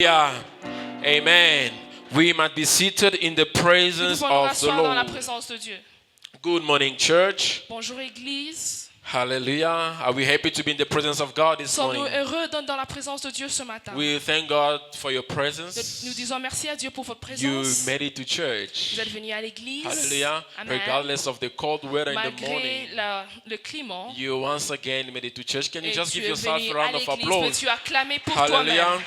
Yeah, amen. We might be seated in the presence of the dans la Lord. présence de Dieu. Good morning, church. Bonjour Église. Hallelujah. Are we happy to be in the presence of God this Sommes-nous morning? heureux dans la présence de Dieu ce matin? We thank God for your presence. Nous disons merci à Dieu pour votre You présence. made it to church. Vous êtes venus à l'église. Hallelujah. Amen. Regardless of the cold weather in the Malgré morning, le climat. you once again made it to church. Can you Et just tu give es yourself venu a à round of l'église, applause? peux-tu acclamer pour Hallelujah. toi-même?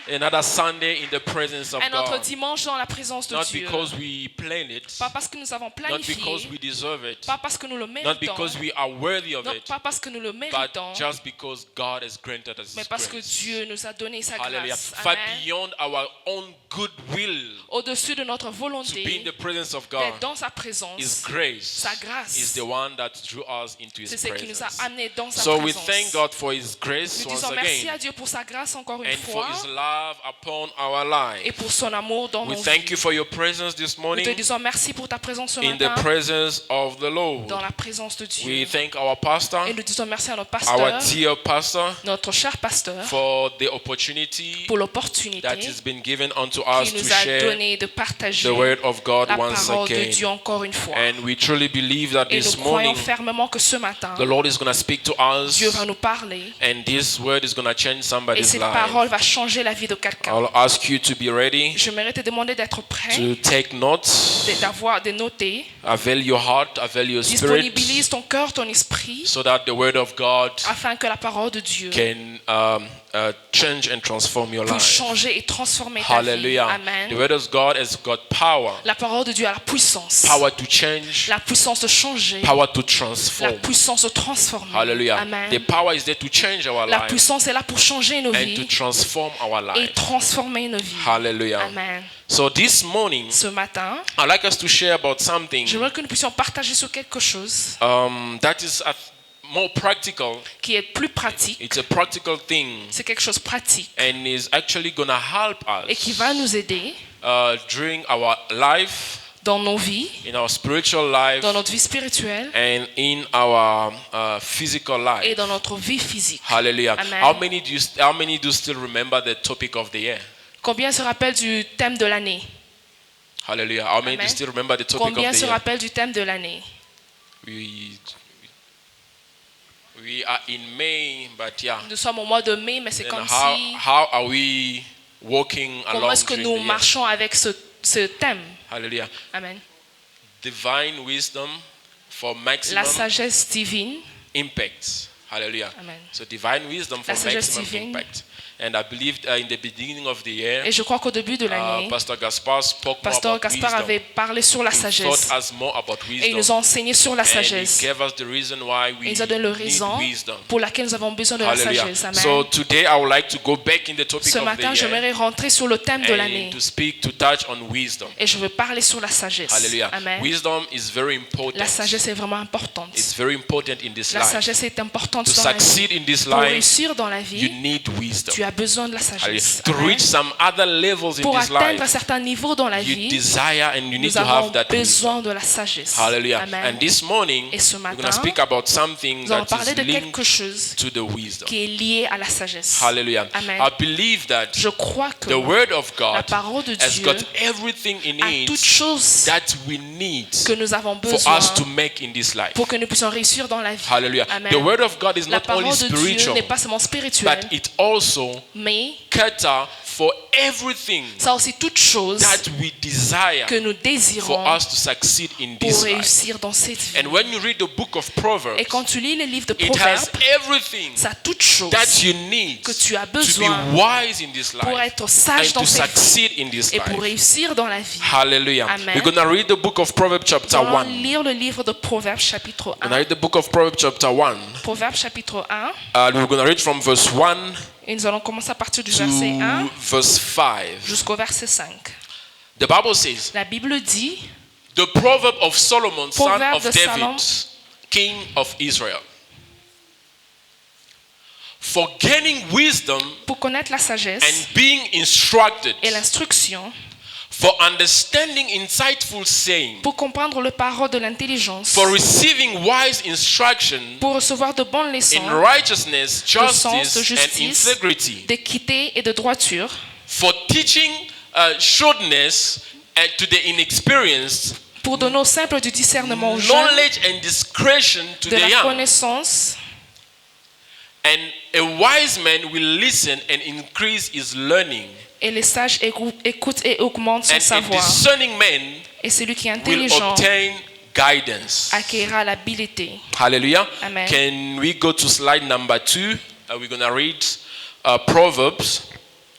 Amen. Another Sunday in the presence of Un autre God. dimanche dans la présence de Not Dieu. because we planned it, Pas parce que nous avons not planifié. because we deserve it, Pas parce que nous le not méritons. because we are worthy of Non, it, pas parce que nous le but méritons. just because God has granted us Mais His parce que grace. Dieu nous a donné sa Hallelujah. grâce. Far Amen. beyond our own goodwill Au-dessus de notre to be in volonté the presence of d'être God. dans sa His présence. grace Sa grâce. is the one that drew us into His C'est ce qui nous a presence. amenés dans sa So we présence. thank God for His grace Nous once disons merci à again Dieu pour sa grâce encore une and for fois His love upon our et life. pour son amour dans We nos thank vies. you for your presence this Nous te morning disons merci pour ta présence ce in the matin presence of the Lord. dans la présence de Dieu. We thank our pastor, Et nous disons merci à notre our pasteur, dear pastor, notre cher pasteur, for the opportunity pour l'opportunité that has been given unto us qu'il to nous a share donné de partager the word of God la once parole de again. Dieu encore une fois. And we truly believe that Et this nous croyons morning fermement que ce matin, the Lord is going to speak to us, Dieu va nous parler and this word is going to change et somebody's cette life. parole va changer la vie de quelqu'un. I'll ask you to be ready, J'aimerais te demander d'être prêt, to take notes, de noter. avail your heart, avail your spirit, Disponibilise ton cœur, ton esprit, so that the word of God afin que la parole de Dieu can change and transform your puisse life. changer et transformer ta vie. Hallelujah. Amen. The word of God has got power. La parole de Dieu a la puissance. Power to change, La puissance de changer. power to La transform. puissance de transformer. Hallelujah. Amen. The power is there to change our La life puissance est là pour changer nos and to vies transform our et life. transformer nos vies. Hallelujah. Amen. So this morning, Ce matin, I'd like us to share about something j'aimerais que nous puissions partager sur quelque chose that is more practical. qui est plus pratique. It's a practical thing C'est quelque chose de pratique and is actually going to help et qui us va nous aider during our life, dans nos vies, in our spiritual life, dans notre vie spirituelle and in our physical et life. dans notre vie physique. Hallelujah. Amen. How many do still remember the topic of the year? Combien se rappellent du thème de l'année? Hallelujah. How many do Amen. still remember the topic Combien of the se year? rappellent du thème de l'année? We are in May, but yeah. Nous sommes au mois de mai, mais c'est Then comme how, si... how are we walking Comment along est-ce que during nous the year? marchons avec ce thème? Hallelujah. Amen. Divine wisdom for La maximum sagesse divine. impact. Hallelujah. Amen. So divine wisdom for La sagesse maximum divine. impact. And I believe in the beginning of the year, Et je crois qu'au début de l'année, Pastor Gaspar spoke Pasteur more about Gaspard wisdom. avait parlé sur la He sagesse. taught us more about Et il wisdom. nous a enseigné sur la And he sagesse. gave us the reason why we Il nous a donné le need raison wisdom. pour laquelle nous avons besoin de la Hallelujah. sagesse. Amen. So today I would like to go back in the topic Ce of the matin, year j'aimerais rentrer sur le thème de l'année. and to speak, to touch on wisdom. Et je veux parler sur la sagesse. Hallelujah. Amen. Wisdom is very important. La sagesse est vraiment importante. It's very important in this La life. sagesse est importante To dans la vie. succeed in this Pour life, réussir dans la you vie, need wisdom. tu as besoin de la Hallelujah. sagesse. To Amen. reach some other levels in Pour this atteindre un life, certain niveau dans la you vie, desire and you need nous to have avons that wisdom. besoin de la sagesse. Hallelujah. Amen. And this morning, Et ce we're going to matin, speak about something nous allons that parler is de linked quelque chose to the wisdom. qui est lié à la sagesse. Hallelujah. Amen. I believe that Je crois que the word of la God parole de has Dieu got everything in a it toutes choses that we need que nous avons for besoin us to make in this life. pour que nous puissions réussir dans la vie. Hallelujah. Amen. The word of God is La not only parole de Dieu spiritual, n'est pas seulement spirituelle, but it also mais cater for everything ça a aussi toutes choses that we desire que nous for désirons us to succeed in pour this life. réussir dans cette vie. And when you read the book of Proverbs, Et quand tu lis les livres de it Proverbes, has everything ça a toutes choses that you need que tu as to be besoin wise in this pour life être sage and dans to cette vie succeed in this et pour life. réussir dans la vie. Hallelujah. Amen. We're going to read the book of Proverbs chapter Nous allons 1. lire le livre de Proverbes chapitre We're going to 1. read the book of Proverbs chapter 1. Proverbes chapitre 1. We're going to read from verse 1 Et nous allons commencer à partir du verset 1 to verse 5. jusqu'au verset 5. The Bible says, La Bible dit, the proverb of Solomon, son Proverbe of de David, Salomon. king of Israel. For gaining wisdom pour connaître la sagesse and being instructed, et l'instruction, for understanding insightful saying, pour comprendre le parole de l'intelligence, for receiving wise instruction pour recevoir de bonnes leçons, in righteousness, sens de justice, and justice, integrity, d'équité et de droiture, for teaching shrewdness to the inexperienced, pour donner au simple du discernement aux jeunes, knowledge and discretion to de the la young. connaissance. And a wise man will listen and increase his learning. Et les sages écoutent et augmentent son And a savoir. discerning man Et celui qui est will intelligent obtain guidance. acquérera l'habileté. Hallelujah. Amen. Can we go to slide number 2? We're going to read Proverbs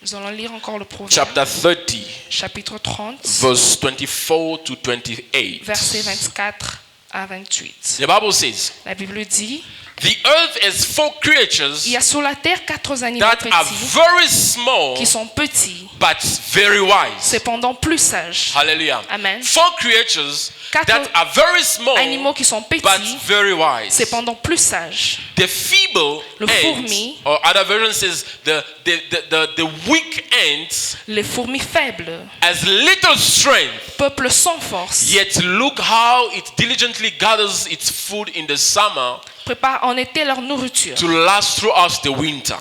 Nous allons lire encore le Proverbe, chapter 30, chapitre 30, verse 24 to 28. versets 24 à 28. The Bible says, La Bible dit, the earth has four creatures il y a sur la terre 4 animaux that are petits very small qui sont petits, but very wise. cependant plus sages. Hallelujah. Amen. Four creatures Quatre that are very small Animaux qui sont but petits, very wise. cependant plus sages. The feeble Le ants, fourmi. or other version says the weak ants, Les fourmis faibles, has little strength, peuple sans force, yet look how it diligently gathers its food in the summer préparent en été leur nourriture. to last throughout the winter.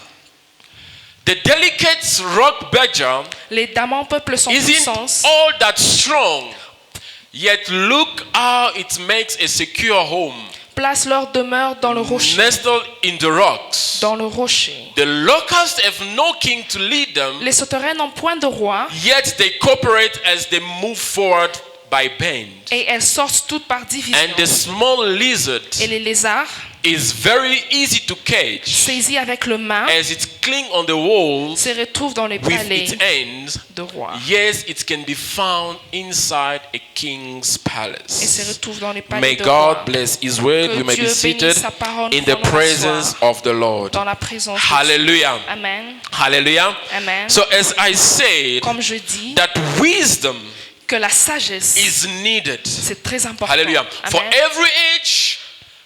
The delicate rock badger Les damans peuple sans isn't puissance, all that strong, yet look how it makes a secure home, placent leur demeure dans le rocher. nestled in the rocks. Dans le rocher. The locusts have no king to lead them, Les sauterelles n'ont point de roi, yet they cooperate as they move forward by band. et elles sortent toutes par division. And the small lizard Et les lézards, is very easy to catch saisis avec le main, as it clings on the walls se retrouvent dans les with palais its ends. de rois. Yes, it can be found inside a king's Et se palace. retrouvent dans les palais May de rois. God bless His word. Que You may be Dieu seated bénisse sa parole, in the prenons presence l'asseoir of the Lord. dans la présence de Dieu. Hallelujah. Amen. Hallelujah. Amen. So as I said, Comme je dis, that wisdom que la sagesse, is needed. c'est très important. Hallelujah. For Amen. every age,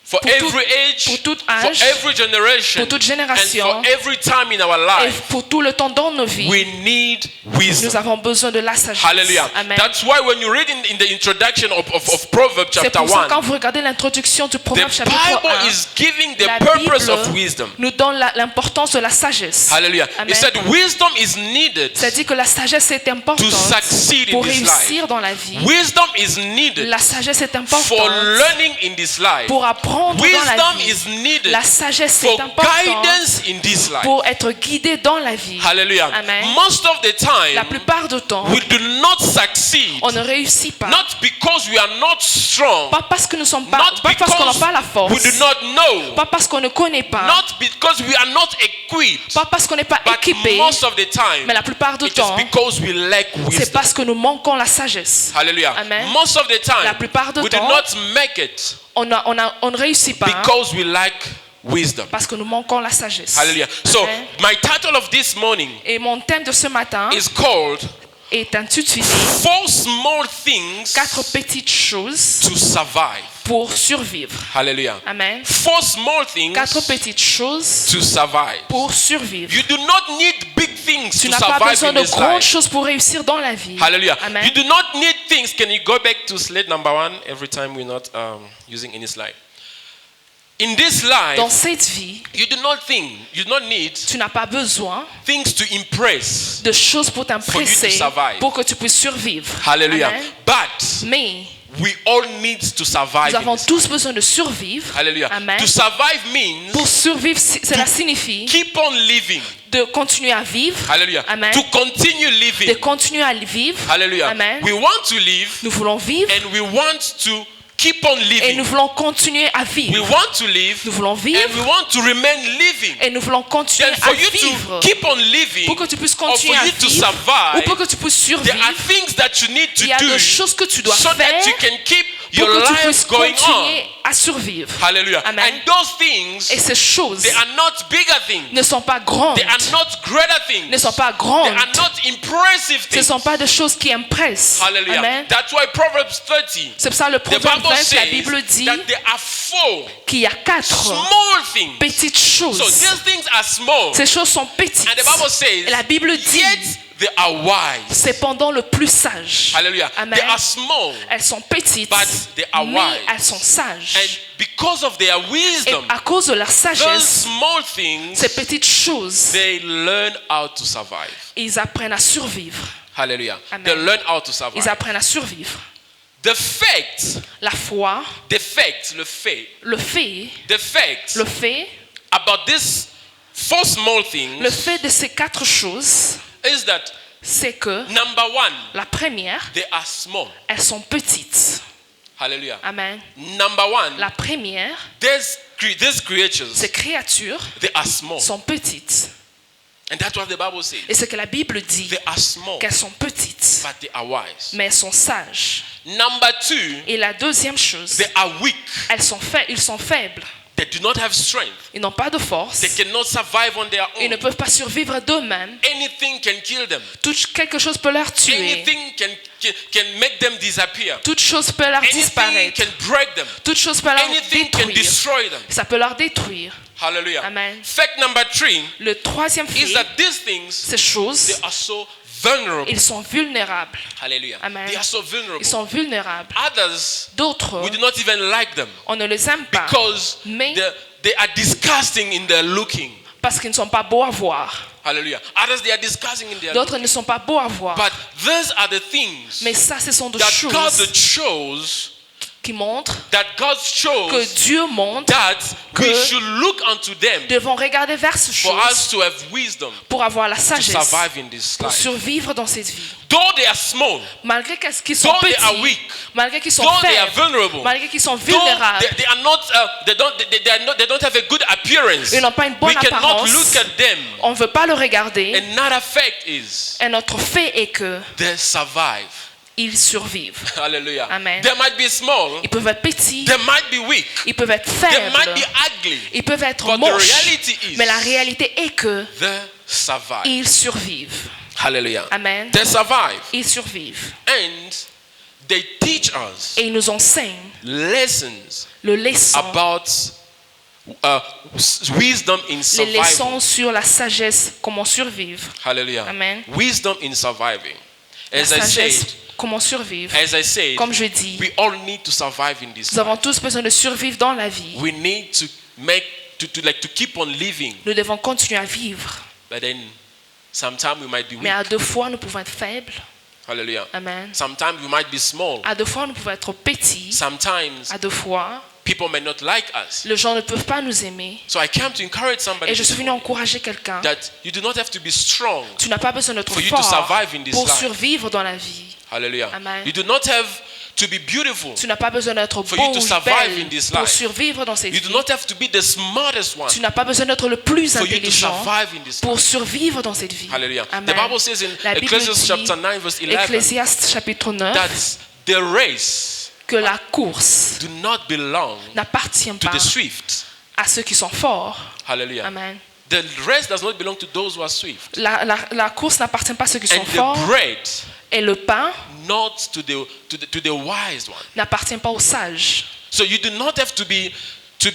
for Pour tout- every age, pour tout for âge, every generation, pour toute and génération, for every time in our Et life, pour tout le temps dans nos vies, we need nous wisdom. avons besoin de la sagesse. Hallelujah. Amen. That's why when you read in the introduction of Proverbs C'est chapter pour ça 1, quand vous regardez l'introduction du the Proverbe chapitre Bible 1, is giving the la purpose Bible of wisdom. nous donne l'importance de la sagesse. Hallelujah. Amen. It said wisdom is needed. C'est-à-dire que la sagesse est importante To succeed in pour this réussir life. dans la vie. Wisdom is needed La sagesse est for importante learning in this life. pour apprendre dans la Wisdom vie. is needed La sagesse for est importante guidance in this life. pour être guidé dans la vie. Hallelujah. Amen. Most of the La time, plupart du temps, we do not succeed, on ne réussit pas. not because we are not strong, Pas parce que nous sommes pas, not pas parce qu'on n'a because pas la force. we do not know, Pas parce qu'on ne connaît pas. not because we are not equipped, Pas parce qu'on n'est pas but équipé. most of the time, Mais la plupart du it is temps, because we lack c'est wisdom. parce que nous manquons la sagesse. Hallelujah. Amen. Most of the La time, plupart du we do temps, not make it On ne réussit pas hein, because we lack wisdom. parce que nous manquons la sagesse. Hallelujah. So, Amen. my title of this morning Et mon thème de ce matin is called est intitulé Four Small Things 4 petites choses to Survive. pour survivre. Hallelujah. Amen. Four small things 4 petites choses to survive. pour survivre. You do not need big things Tu to n'as pas survive besoin in de this grandes life. choses pour réussir dans la vie. Hallelujah. Amen. You do not need things. Can you go back to slide number 1 every time we're not using any slide? In this life, Dans cette vie, you do not need tu n'as pas besoin things to impress. de choses pour t'impresser, survive. pour que tu puisses survivre. Hallelujah. Amen. But Mais we all need to survive. nous avons in this tous besoin de survivre. Hallelujah. Amen. To survive means Pour survivre, cela signifie keep on living. de continuer à vivre. Hallelujah. Amen. To continue De living. continuer à vivre. Hallelujah. Amen. We want to live Nous voulons vivre and we want to keep on et living. nous voulons continuer à We vivre. want to live Nous voulons and vivre we want to remain living. et nous voulons continuer Then à for you vivre. to keep on living Pour que tu puisses or for continuer à you to vivre ou survive, pour que tu puisses there survivre, are things that you need to il y a do des choses que tu dois so that faire you can keep pour your que tu life puisses going on. continuer à survivre. Hallelujah. Amen. And those things, Et ces choses they are not bigger things. ne sont pas grandes, They are not greater things. ne sont pas They grandes. are not impressive Ce ne things. sont pas des choses qui impressent. Hallelujah. Amen. That's why Proverbs 30, C'est pour ça le the Proverbe Bible 20, la says Bible dit that there are four qu'il y a 4 small things. petites So choses. these things are small. Ces choses sont petites. And the Bible says, Et la Bible dit, yet they are wise. cependant le plus sage. Hallelujah. Amen. They are small, Elles sont petites, but they are mais wise. elles sont sages. And because of their Et wisdom, à cause de leur those sagesse, small things, ces petites choses, they learn how to survive. ils apprennent à survivre. Hallelujah. Amen. They learn how to Ils survive. apprennent à survivre. The fact, La foi, the fact, the fact, le fait about this four small things le fait de ces quatre choses, is that c'est que number one, la première, they are small. elles sont petites. Hallelujah. Amen. Number one, La première, these creatures, ces créatures they are small. sont petites. And that's what the Bible says. Et ce que la Bible dit, They are small, qu'elles sont petites, but they are wise. mais elles sont sages. Number two, Et la deuxième chose, they are weak. ils sont faibles. They do not have strength. Ils n'ont pas de force. They cannot survive on their Ils ne own. peuvent pas survivre d'eux-mêmes. Anything can kill them. Quelque chose peut leur tuer. Anything can make them disappear. Toute chose peut leur Anything disparaître. can break them. Toute chose peut leur Anything can détruire. destroy them. Ça peut leur détruire. Hallelujah. Amen. Fact number three Le troisième is fait, that these things, ces choses, they are so vulnerable. ils sont vulnérables. Hallelujah. Amen. They are so vulnerable. Ils sont vulnérables. Others, D'autres, we do not even like them on ne les aime pas because Mais- they are disgusting in their looking. parce qu'ils ne sont pas beaux à voir. Hallelujah. Others, they are disgusting in their D'autres looking. ne sont pas beaux à voir. But these are the things Mais ça, ce sont des that God choses chose, qui montrent chose que Dieu montre that we que should look unto them devons regarder vers ces for choses us to have wisdom pour avoir la to sagesse survive in this pour life. survivre dans cette vie. Though they are small, Malgré qu'ils sont though they are petits, weak, malgré qu'ils sont though they are faibles, vulnerable, malgré qu'ils sont though vulnérables, they are not, they don't have a good appearance, ils n'ont pas une bonne we cannot apparence. look at them. On ne veut pas le regarder. Another fact is Et notre fait est que they survive. ils survivent. Hallelujah. Amen. They might be small, Ils peuvent être petits, they might be weak, ils peuvent être they might faibles, be ugly, ils peuvent être but the moches. reality is Mais la réalité est que they survive. ils survivent. Hallelujah. Amen. They survive. Ils survivent. And they teach us Et ils nous enseignent lessons le leçon, about wisdom in les survival. leçons sur la sagesse, comment survivre. Hallelujah. Amen. Wisdom in surviving. La As I sagesse, said, comment survivre. as I Comme je dis, we all need to survive in this nous avons life. tous besoin de survivre dans la vie. We need to to keep on living. Nous devons continuer à vivre. But then sometimes we might be Mais weak. à deux fois, nous pouvons être faibles. Hallelujah. Amen. Sometimes we might be small. À deux fois, nous pouvons être petits. Sometimes À deux fois, people may not like us. les gens ne peuvent pas nous aimer. So I came to encourage somebody Et je suis venu encourager quelqu'un. that you do not have to be strong. Tu n'as pas besoin d'être For you to fort survive in this pour life. survivre dans la vie. Hallelujah. Amen. You do not have to be beautiful. Tu n'as pas besoin d'être For beau you to ou survive in belle this pour life. survivre dans cette You do vie. not have to be the smartest one Tu n'as pas besoin d'être le plus for you to intelligent survive in this pour life. survivre dans cette vie. Hallelujah. Amen. The Bible says in La Bible Ecclesiastes dit, chapter 9 verse 11 Ecclésiaste chapitre 9, that the race que la course do not belong n'appartient to pas the swift. à ceux qui sont forts. Hallelujah. Amen. The race does not belong to those who are swift. La course n'appartient pas à ceux qui sont And forts. the bread Et le pain not to the wise one. n'appartient pas aux sages. So you do not have to be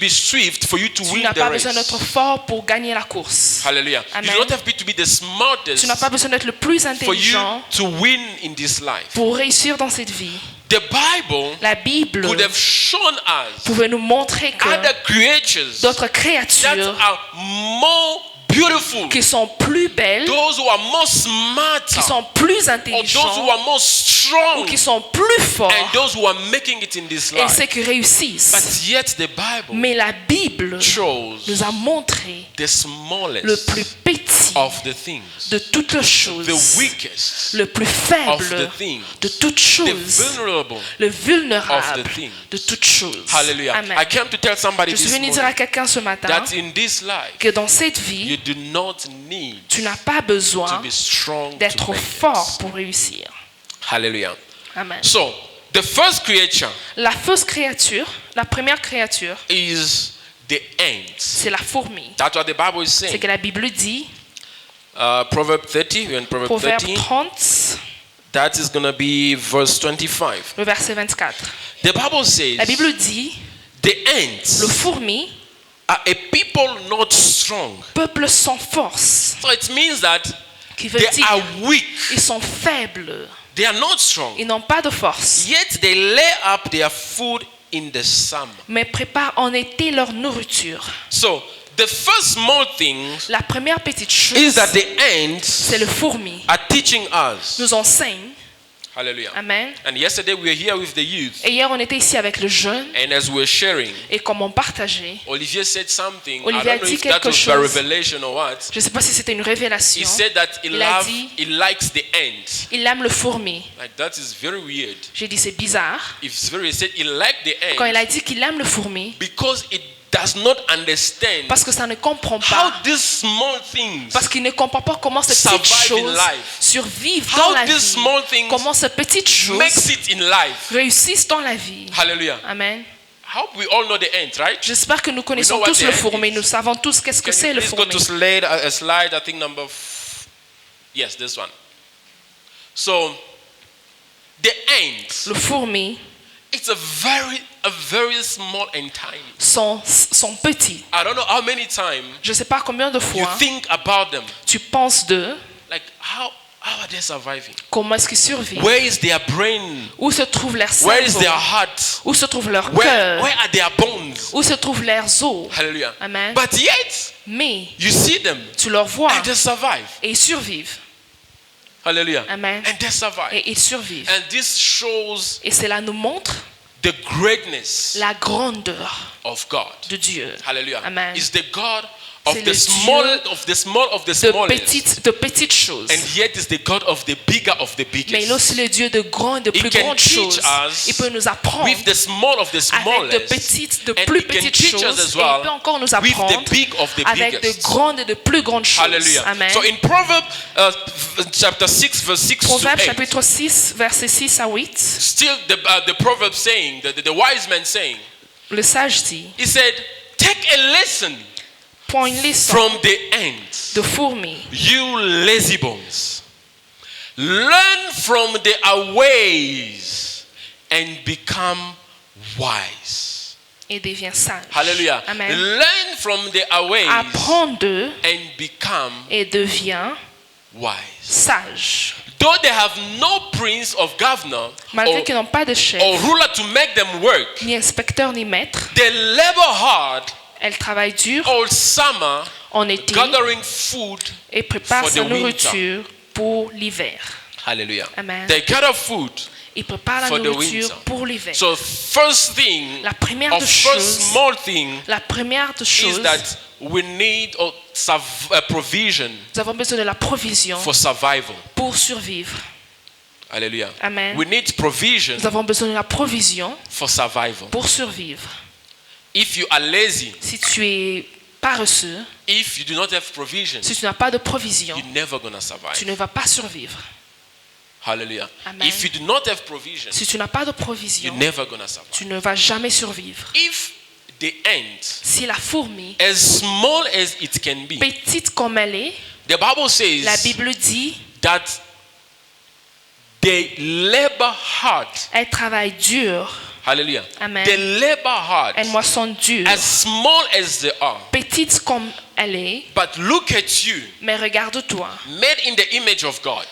swift for you to Tu win n'as the pas besoin d'être race. fort pour gagner la course. Hallelujah. Amen. You do not have to be the smartest Tu n'as pas besoin d'être le plus for you intelligent to win in this life. pour réussir dans cette vie. The Bible La Bible could have shown us pouvait nous montrer que other creatures d'autres that créatures are more beautiful, qui sont plus belles, those who are more smart, qui sont plus or those who intelligents, are more ou strong, qui sont plus forts, and those who are making it in this et life. ceux qui réussissent. But yet the Bible Mais la Bible shows nous a montré the le smallest plus petit of the things, de toutes les choses, the weakest le plus of faible the things, de toutes the choses, vulnerable. le of vulnérable the things. de toutes choses. Hallelujah. Amen. I came to tell somebody Je suis this venu dire à morning quelqu'un ce matin that in this life que dans cette you vie, do not need tu n'as pas to besoin be strong to d'être make fort it. pour réussir. Hallelujah. Amen. So the first creature La fausse créature, la première créature, is the ant. c'est la fourmi. That's what the Bible is C'est saying. que la Bible dit, Proverb 30, we're in Proverb Proverbe 30. 30, That is going to be verse 25. le verset 24. The Bible says La Bible dit, the le ants fourmi, are a people not strong. peuple sans force. So it means that qui veut They are dire weak. ils sont faibles, They are not strong. ils n'ont pas de force, Yet they lay up their food in the summer. mais préparent en été leur nourriture. So the first small thing La première petite is chose, that the ants c'est le fourmi. are teaching us. Nous enseigne. Hallelujah. Amen. And yesterday we were here with the youth, Et hier, on était ici avec le jeune, and as we were sharing, et comme on partageait, Olivier said something. Olivier I a don't know dit if that quelque was by chose. revelation or what. je ne sais pas si c'était une He révélation, said that Il a dit- he likes the ant. il aime le fourmi. Like that is very weird. J'ai dit, c'est bizarre. It's very. He said he liked the Quand il ant a dit qu'il aime le fourmi, because it does not understand parce que ça ne comprend how pas, these small things, parce qu'il ne comprend pas comment ces petites Survive in choses life. survivent How dans la these vie, small things comment ces petites makes choses it in life. réussissent dans la vie. Hallelujah. Amen. I hope we all know the ant, right? J'espère que nous connaissons what tous the le ant fourmi. is. Nous savons tous qu'est-ce que Can c'est you le please go to fourmi. slide, I think number yes, this one. So the ant, Le fourmi it's a very small and tiny. sont petits. I don't know how many times Je ne sais pas combien de you fois think about them. tu penses d'eux, Like how are they surviving? comment est-ce qu'ils survivent, Where is their brain? où se trouve leur Where is cerveau, their heart? où se trouve leur Where cœur, are their bones? où se trouvent leurs os. Hallelujah. Amen. But yet Mais you see them tu leur vois and they survive. et ils survivent. Hallelujah. Amen. And they survive. Et ils survivent. And this shows Et cela nous montre the greatness la grandeur of God. de Dieu. Hallelujah. Amen. Is the God of C'est the le small Dieu of the small of the De smallest. petites choses. And yet is the God of the bigger of the Mais il est biggest. aussi le Dieu de grandes, de He plus can grandes teach choses. us Il peut nous apprendre With the small of the avec smallest. de And plus he can petites teach us choses. as Et il well peut encore nous with apprendre the big of the avec de biggest. grandes et de plus grandes choses. Hallelujah. Amen. So in Proverbs chapter 6 verse 6 to Proverbe 8. chapitre 6, versets 6 à 8. Still the proverb saying, the wise man saying, Le sage dit, he said, take a lesson prends une leçon from the ants, de fourmis, you lazy bones. Learn from their ways and become wise. et deviens sage. Hallelujah. Amen. Learn from their ways Apprends d'eux and become et deviens wise. sage. Though they have no prince of governor Malgré qu'ils n'ont pas de chef, or ruler to make them work, ni inspecteur, ni maître, they labor hard elle travaille dur all summer en été gathering food. et prépare for sa the winter. nourriture pour l'hiver. Hallelujah. Amen. They gather food. Il prépare la For the nourriture winter. pour l'hiver. So first thing, La première or de first choses, small thing la première de is choses, that we need a provision nous avons besoin de la provision for survival. pour survivre. Hallelujah. Amen. We need provision Nous avons besoin de la provision for survival. pour survivre. If you are lazy, Si tu es paresseux, if you do not have provision, si tu n'as pas de provision, you're never gonna tu survive. ne vas pas survivre. Hallelujah. Amen. If you do not have provision, Si tu n'as pas de you're provision, never gonna survive. tu ne vas jamais survivre. If the ant, Si la fourmi, as small as it can be, petite comme elle est, the Bible la says Bible dit, that they labor hard. elle travaille dur, Hallelujah. Amen. They labor hard. elle moissonne dur. As small as they are. Petite comme elle est, But look at you, mais regarde-toi, made in the image of God,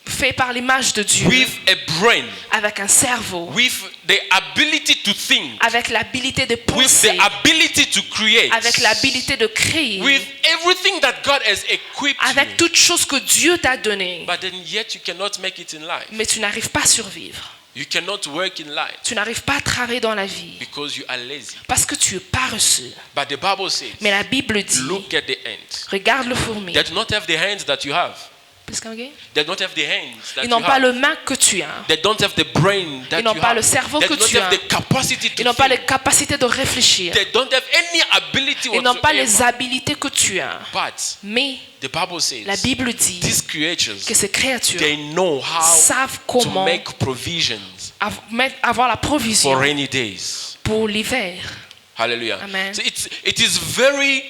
fait par l'image de Dieu, with a brain, avec un cerveau, with the ability to think, avec l'habilité de with penser, the ability to create, avec l'habilité de créer, with everything that God has equipped avec you. toute chose que Dieu t'a donnée. But then yet you cannot make it in life. Mais tu n'arrives pas à survivre. You cannot work in life Tu n'arrives pas à travailler dans la vie because you are lazy. parce que tu es paresseux. But the Bible says, Mais la Bible dit, look at the ant. regarde le fourmi. They do not have the hands that you have. Please come again. They don't have the hands that Ils you n'ont pas have. le main que tu as. They don't have the brain that Ils n'ont you pas have. le cerveau They que do not tu have as. the capacity to Ils n'ont pas les think. capacités de réfléchir. They don't have any ability Ils n'ont pas les whatsoever. habilités que tu as. But Mais the Bible says la Bible dit these creatures, que ces créatures they know how savent to comment make provisions avoir la for provision rainy days. pour l'hiver. Hallelujah. Amen. So it is very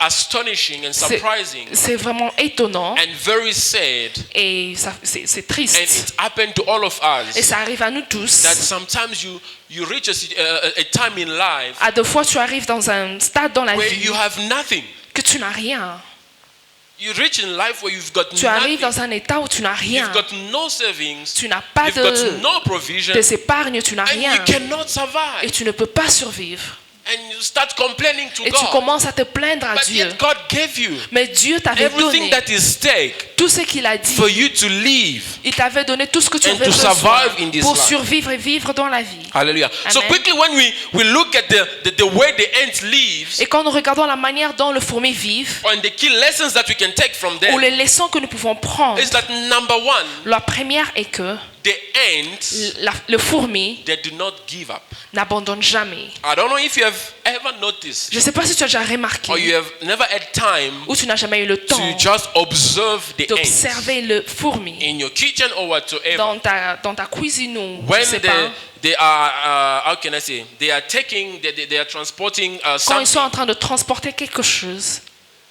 astonishing and C'est surprising c'est vraiment étonnant and very sad, et c'est and triste. it happened to all of Et us, ça arrive à nous tous. that sometimes you reach a time in life À deux fois, tu arrives dans un stade dans la where vie you have nothing. que tu n'as rien. You reach in life where you've got Tu arrives nothing. dans un état où tu n'as rien. You've got no savings. Tu n'as pas You've got no de provision. épargne, tu n'as And rien. you cannot Et survive. tu ne peux pas survivre. And you start complaining to Et tu God. commences à te plaindre à But Dieu. yet God gave you Mais Dieu t'avait everything donné that is stake tout ce qu'il a dit. for you to live. Il t'avait donné tout ce que tu And avais to besoin survive in this pour life. survivre et vivre dans la vie. Hallelujah. So Amen. quickly when we look at the way the ant lives, Et quand nous regardons la manière dont le fourmi vit, and the key lessons that we can take from ou there, les leçons que nous pouvons prendre, is that number one, la première est que the ants, le fourmi they do not give up. n'abandonne jamais. I don't know if you have ever noticed Je ne sais pas si tu as déjà or you remarqué have never had time ou tu n'as jamais eu le to temps just observe the ants d'observer le fourmi in your kitchen or whatsoever. dans ta cuisine ou je When ne sais pas. they are, how can I say, they are taking, they are transporting Quand ils something, sont en train de transporter quelque chose,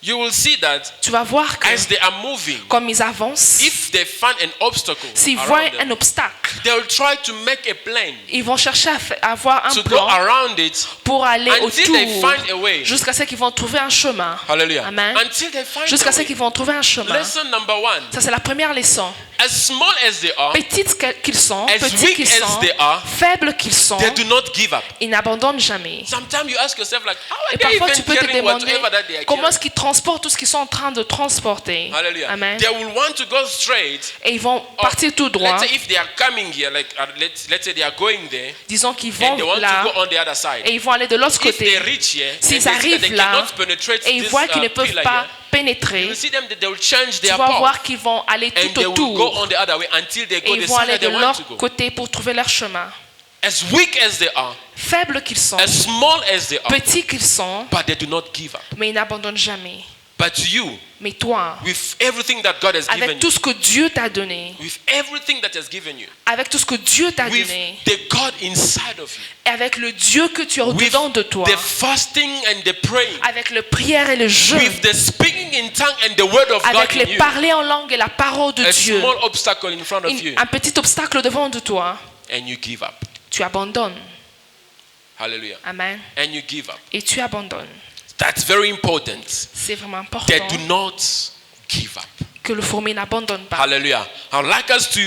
you will see that tu vas voir que as they are moving, comme ils avancent, if they find an obstacle s'ils voient around them, un obstacle, they will try to make a plan ils vont chercher à avoir un to go plan around it pour aller until they autour find a way. jusqu'à ce qu'ils vont trouver un chemin. Hallelujah. Amen. Until they find Jusqu'à a ce way. qu'ils vont trouver un chemin. Lesson number one, Ça, c'est la première leçon. as small as they are, Petites qu'ils sont, As petits weak qu'ils as sont, they are, faibles qu'ils sont, they do not give up. ils n'abandonnent jamais. Sometimes you ask yourself like, how are Et they parfois, even tu peux te carrying demander whatever that they are comment carrying? est-ce qu'ils transportent tout ce qu'ils sont en train de transporter. Hallelujah. Amen. They will want to go straight. Et ils vont Or, partir tout droit. let's say if they are coming here, like let's say they are going there, Disons qu'ils and vont they want là to go on the other side. et ils vont aller de l'autre If they côté. reach here, and S'ils they see that arrivent they là cannot penetrate et ils this voient qu'ils ne peuvent pillar pas here, pénétrer, you see them that they will change tu their vas path, voir qu'ils vont aller and tout they will go autour on the other way until they et go ils the vont side aller that de they want to leur go. côté pour trouver leur chemin. As weak as they are, Faibles qu'ils sont, as small as they are, petits qu'ils sont, but they do not give up. mais ils n'abandonnent jamais. But you, Mais toi, with everything that God has given avec tout you, ce que Dieu t'a donné, with everything that has given you, avec tout ce que Dieu t'a with donné, the God inside of you, et avec le Dieu que tu as with au-dedans de toi, the fasting and the praying, avec le prière et le jeûne, with the speaking in tongue and the word of God avec in les you, parler en langue et la parole de a Dieu, small obstacle in front of you, un petit obstacle devant de toi, and you give up. tu abandonnes. Hallelujah. Amen. And you give up. Et tu abandonnes. That's very important. C'est vraiment important They do not give up. que le fourmi n'abandonne pas. Hallelujah. I'd like us to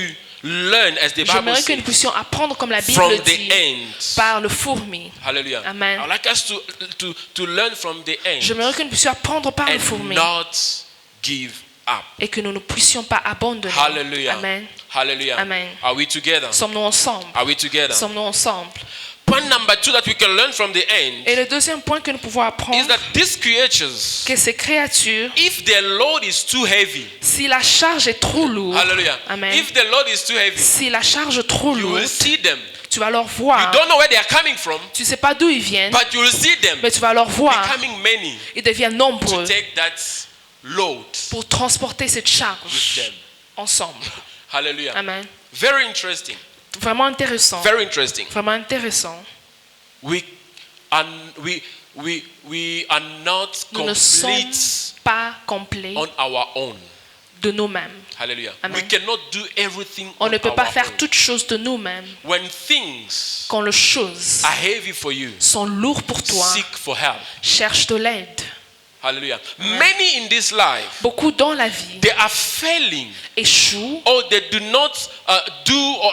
learn, as the Bible J'aimerais que nous says, puissions apprendre comme la from Bible the dit ants. par le fourmi. Hallelujah. Amen. I'd like us to learn from the ants J'aimerais que nous puissions apprendre par le and fourmi not give up. et que nous ne puissions pas abandonner. Hallelujah. Amen. Hallelujah. Amen. Are we together? Sommes-nous ensemble? Are we together? Sommes-nous ensemble? Point number two that we can learn from the ant Et le deuxième point que nous pouvons is apprendre, that these creatures, que ces créatures, if their load is too heavy, si la charge est trop lourde, hallelujah, Amen. if the load is too heavy, si la charge est trop you will lourde, see them. tu vas leur You voir. don't know where they are coming from, Tu ne sais pas d'où ils viennent, but you will see them mais tu vas leur voir. becoming many Ils deviennent to nombreux take that load pour transporter cette with charge them. ensemble. Hallelujah. Amen. Very interesting. Vraiment intéressant. Very interesting. Vraiment intéressant. We are not Nous ne sommes complete pas complets on our own. de nous-mêmes. Hallelujah. Amen. We cannot do everything On on ne peut pas our faire own. toutes choses de nous-mêmes. When things Quand les choses are heavy for you, sont lourdes pour toi, seek for help. cherche de l'aide. Hallelujah. Many in this life, Beaucoup dans la vie they are failing, échouent or they do not do or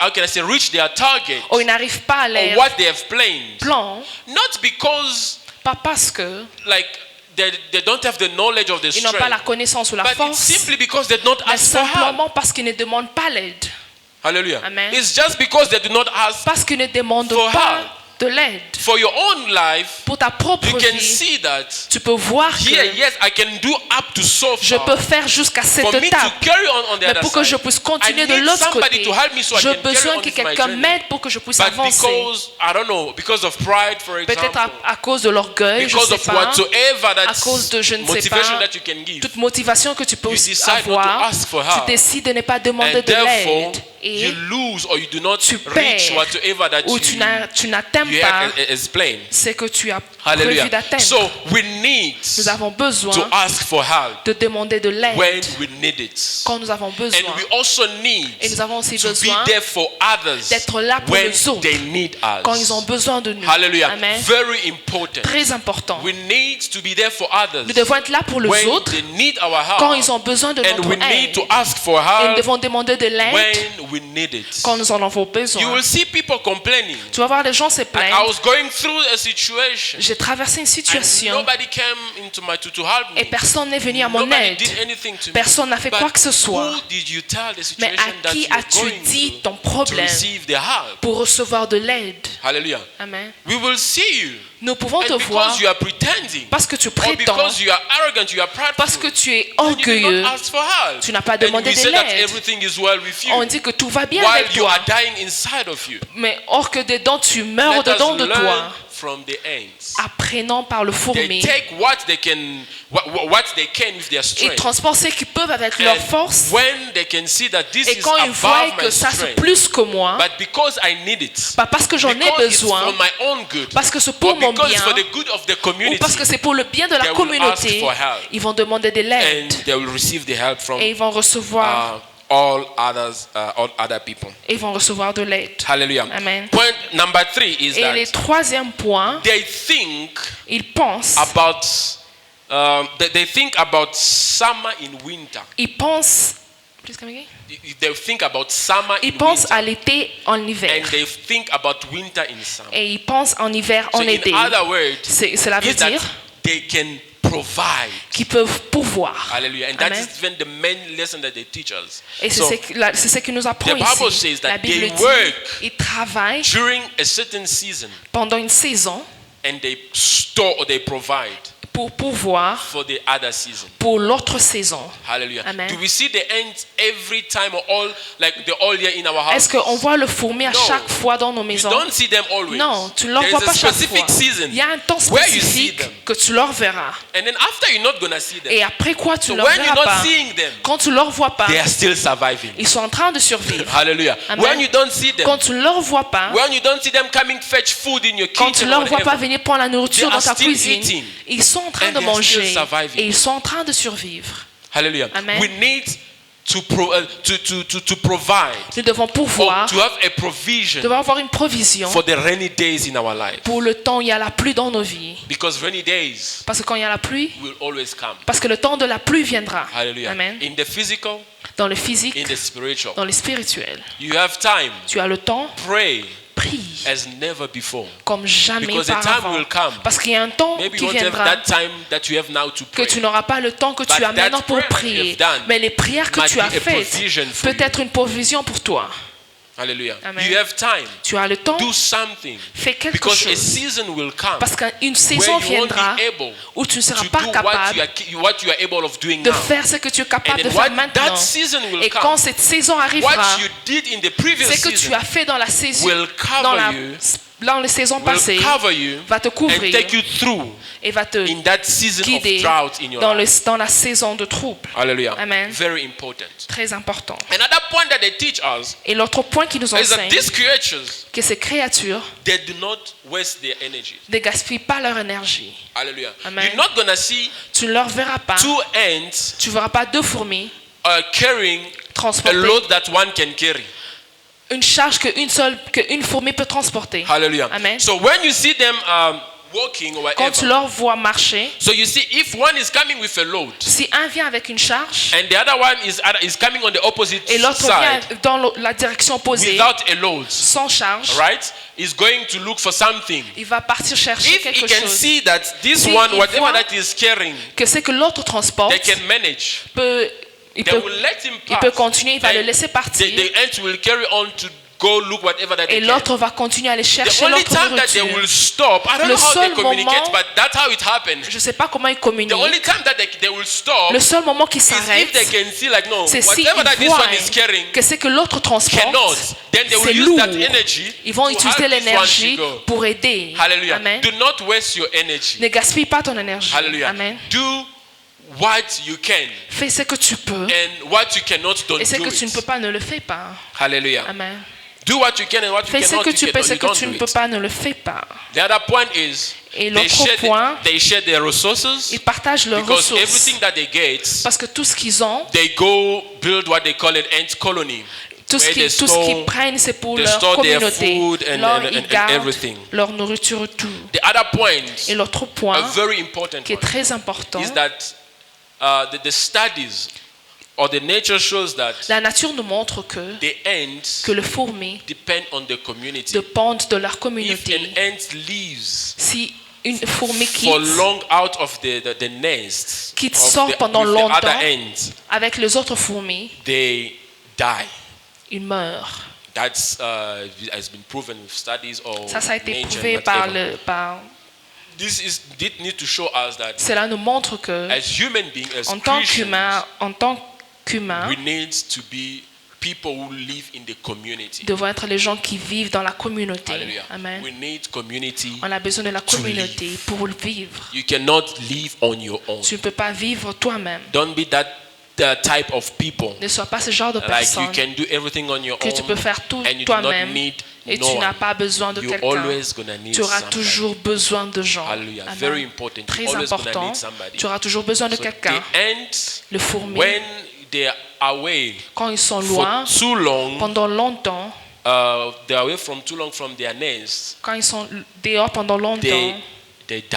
how can I say reach their target ou ils n'arrivent pas à or leur what they have planned. plan, Not because pas parce que like they don't have the knowledge of the ils n'ont pas la strength, connaissance ou la but it's force, simply because they don't mais ask for help. simplement parce qu'ils ne demandent pas l'aide. Hallelujah. Amen. It's just because they do not ask Parce qu'ils ne demandent For pas help. de l'aide. for your own life. Pour ta propre You can vie, see that tu peux voir here, que yes, I can do up to so je far. peux faire jusqu'à cette For me to étape. carry on the Mais other pour que je side, puisse continuer I de need l'autre somebody côté, to help me so I j'ai can carry besoin on que with my quelqu'un journey. m'aide pour que je puisse But avancer. because, I don't know, because of pride, for Peut-être example, à cause de l'orgueil, je because ne of sais pas, whatsoever à that's cause de je ne sais motivation pas, that you can give, toute motivation que tu peux you decide not to avoir, ask for tu help. décides de ne pas demander and de therefore, l'aide. Et you lose or you do not tu reach perds whatever that ou tu n'atteins you pas have explained. ce que tu as Hallelujah. prévu d'atteindre. So we need Nous avons besoin to ask for help de demander de when l'aide we need it. quand nous avons besoin. And we also need Et nous avons aussi to be besoin there for others d'être là pour when les autres they need us. quand ils ont besoin de nous. Hallelujah. Amen. Very important. Très important. We need to be there for others Nous devons être là pour les when autres they need our help. quand ils ont besoin de And notre we need aide. to ask for Et nous help devons demander de l'aide when we need it. quand nous en avons You besoin. will see people complaining. Tu vas voir les gens se I plaindre. was going through a situation J'ai traversé une and situation nobody came into to help et me. personne n'est venu à mon Nobody aide. did anything to me. Personne n'a fait But quoi que ce soit. who did you tell the Mais situation à that qui you are as-tu going dit through ton to problème receive the help? pour recevoir de l'aide? Hallelujah. Amen. We will see you. Nous pouvons te And voir because you are pretending, parce que tu or prétends, because you are arrogant, you are prideful, parce que tu es and you did orgueilleux. not ask for help. Tu n'as pas And demandé we de say that l'aide. everything is well with you, On dit que tout va bien while avec you toi. are dying inside of you. Mais or que dedans tu meurs Let us dedans de learn toi, from the ants. apprenant par le They fourmi. take what they can with their Ils strength. transportent ce qu'ils peuvent avec leur And force. when they can see that this Et is quand ils voient above que my ça c'est strength, plus que moi, but because I need it, pas parce que j'en ai because it's besoin, for my own good, parce que c'est pour or mon because bien, it's for the good of the ou community, parce que c'est pour le bien de they la will communauté, ask for help. ils vont demander de l'aide and they will receive the help from et ils vont recevoir all other people. et ils vont recevoir de l'aide. Hallelujah. Amen. Point number 3 is Et le that troisième point, they think ils pensent, they think about summer in winter. ils pensent, please come again? They think about summer in Ils pensent winter, à l'été en hiver and they think about winter in summer. et ils pensent en hiver So en été. in other words, Cela veut is that dire they can provide. qu'ils peuvent pourvoir. Hallelujah. And that Amen. is even the main lesson that they teach us. Et c'est So, c'est ce que nous apprend the Bible ici. says that La Bible they dit, work ils travaillent during a certain season, pendant une saison and they store or they provide pour pouvoir for the other season. pour l'autre saison. Hallelujah. Amen. Do we see the ants every time or all like the all year in our house? Est-ce qu'on voit le fourmi à No. chaque fois dans nos You maisons? don't see them always. Non, tu ne leur There vois is pas a chaque specific fois. season Il y a un temps where you see spécifique them. que tu leur verras. And then after you're not gonna see them. Et après quoi, tu So ne leur when you're verras not pas. seeing them, Quand tu ne leur vois pas, they are still surviving. ils sont en train de survivre. Hallelujah. Amen. When you don't see them, Quand tu ne leur vois pas, when you don't see them coming fetch food in your quand tu kitchen ne leur or vois pas whatever, venir prendre la nourriture they dans are ta still cuisine, eating. ils sont en train And de they are still manger surviving. et ils sont en train de survivre. hallelujah. Amen. We need to provide Nous devons or pouvoir, to have a nous provision devons avoir une provision for the rainy days in our life. pour le temps où il y a la pluie dans nos vies. Because rainy days Parce que quand il y a la pluie, will always come. parce que le temps de la pluie viendra. Hallelujah. Amen. In the physical, Dans le physique, in the spiritual. dans le spirituel. You have time. Tu as le temps, Pray prie as never before. comme jamais Because the time auparavant. will come. Parce qu'il y a un temps Maybe qui you won't have viendra that time that you have now to que pray. tu n'auras pas le temps que tu But as maintenant that pour prayer prier. you've done Mais les prières que might tu as be a faites provision for peut être une provision pour toi. Hallelujah. Amen. You have time. Tu as le temps, Do something. fais quelque Because a chose. season will come Parce qu'une where saison you won't viendra be able où tu ne seras to pas do capable what you are able of doing de now. faire ce que tu es capable And de then faire what maintenant. that season will Et come, quand cette saison arrivera, what you did in the previous ce que tu season as fait dans la saison, will cover dans les saisons will passées, cover you va te and couvrir take you through et va te in that season of guider drought in your dans, life. dans la saison de trouble. Hallelujah. Amen. Very important. Très important. Another point that they teach us Et l'autre point qui nous is that enseigne, these creatures, que ces créatures they do not waste their energy. ne gaspillent pas leur énergie. Hallelujah. Amen. You're not gonna see Tu ne leur verras pas. two ants Tu ne verras pas deux fourmis carrying a transporter load that one can carry. une charge qu'une fourmi peut transporter. Hallelujah. Amen. So when you see them walking or Quand tu whatever, leur vois marcher, so you see if one is coming with a load si un vient avec une charge and the other one is coming on the opposite et l'autre vient side dans la direction opposée, without a load, sans charge, right? Is going to look for something. il va partir chercher If he quelque can chose see that this Si one, il whatever voit that is carrying, que c'est que l'autre transporte, they can manage. il They peut, will let him il pass. peut continuer, il va le And laisser partir the ant will carry on to go look whatever that et they can. l'autre va continuer à aller The chercher only l'autre time that they nourriture. will stop, I don't Le know how they seul communicate, moment- but that's how it happened. Je ne sais pas comment ils The communiquent. only time that they will stop Le seul moment qu'ils is if s'arrêtent, they can see like no, c'est si whatever that ils this voient one is carrying que c'est que l'autre cannot, transporte, then they will c'est use lourd. that energy Ils vont to utiliser help this one l'énergie to go. pour aider. Hallelujah. Amen. Do not waste your energy. Ne gaspille pas ton énergie. Hallelujah. Amen. Do what you can, Fais ce que tu peux. and what you cannot, don't Et ce do que tu ne peux it. pas, ne le fais pas. Hallelujah. Amen. Do what you can and what you Fais ce cannot, que tu peux, ce you que don't tu do ne peux it. pas, ne le fais pas. The other point is Et l'autre point, they share their resources ils partagent leurs because ressources. everything that they get, Parce que tout ce qu'ils ont, they go build what they call an ant colony. tout ce where they qu'ils store- prennent, c'est pour they leur store their communauté. food and- Là, and ils gardent everything. leur nourriture, tout. The other point, Et l'autre a point, very important qui est one, très important, is that the studies or the nature shows that la nature nous montre que the ants le fourmi depend on the community. dépend de leur If communauté. an ant leaves Si une fourmi for quitte long out of the nest Quitte of sort pendant with the longtemps. other ants, avec les autres fourmis, they die. ils meurent. That's has been proven with studies or Ça a été nature, prouvé par whatever. This need to show us that Cela nous montre que as human beings, as en tant Christians, qu'humain, we need to be people who live in the community. devons être les gens qui vivent dans la communauté. Hallelujah. Amen. We need community. On a besoin de la to communauté pour le vivre. You cannot live on your own. Tu ne peux pas vivre toi-même. Don't be that type of people. Ne sois pas ce genre de Like you personne can do everything on your que tu peux own faire tout and you do not toi-même need et no tu n'as one. pas besoin de You're quelqu'un. always gonna need Tu auras somebody. toujours besoin de gens. Hallelujah. Amen. Very important. Très You're always gonna important. need somebody. Tu auras toujours besoin de So quelqu'un. the ants, Le fourmi, when they are away quand ils sont loin, for too long, pendant longtemps, they're away from too long from their nest, quand ils sont dehors pendant longtemps, they die.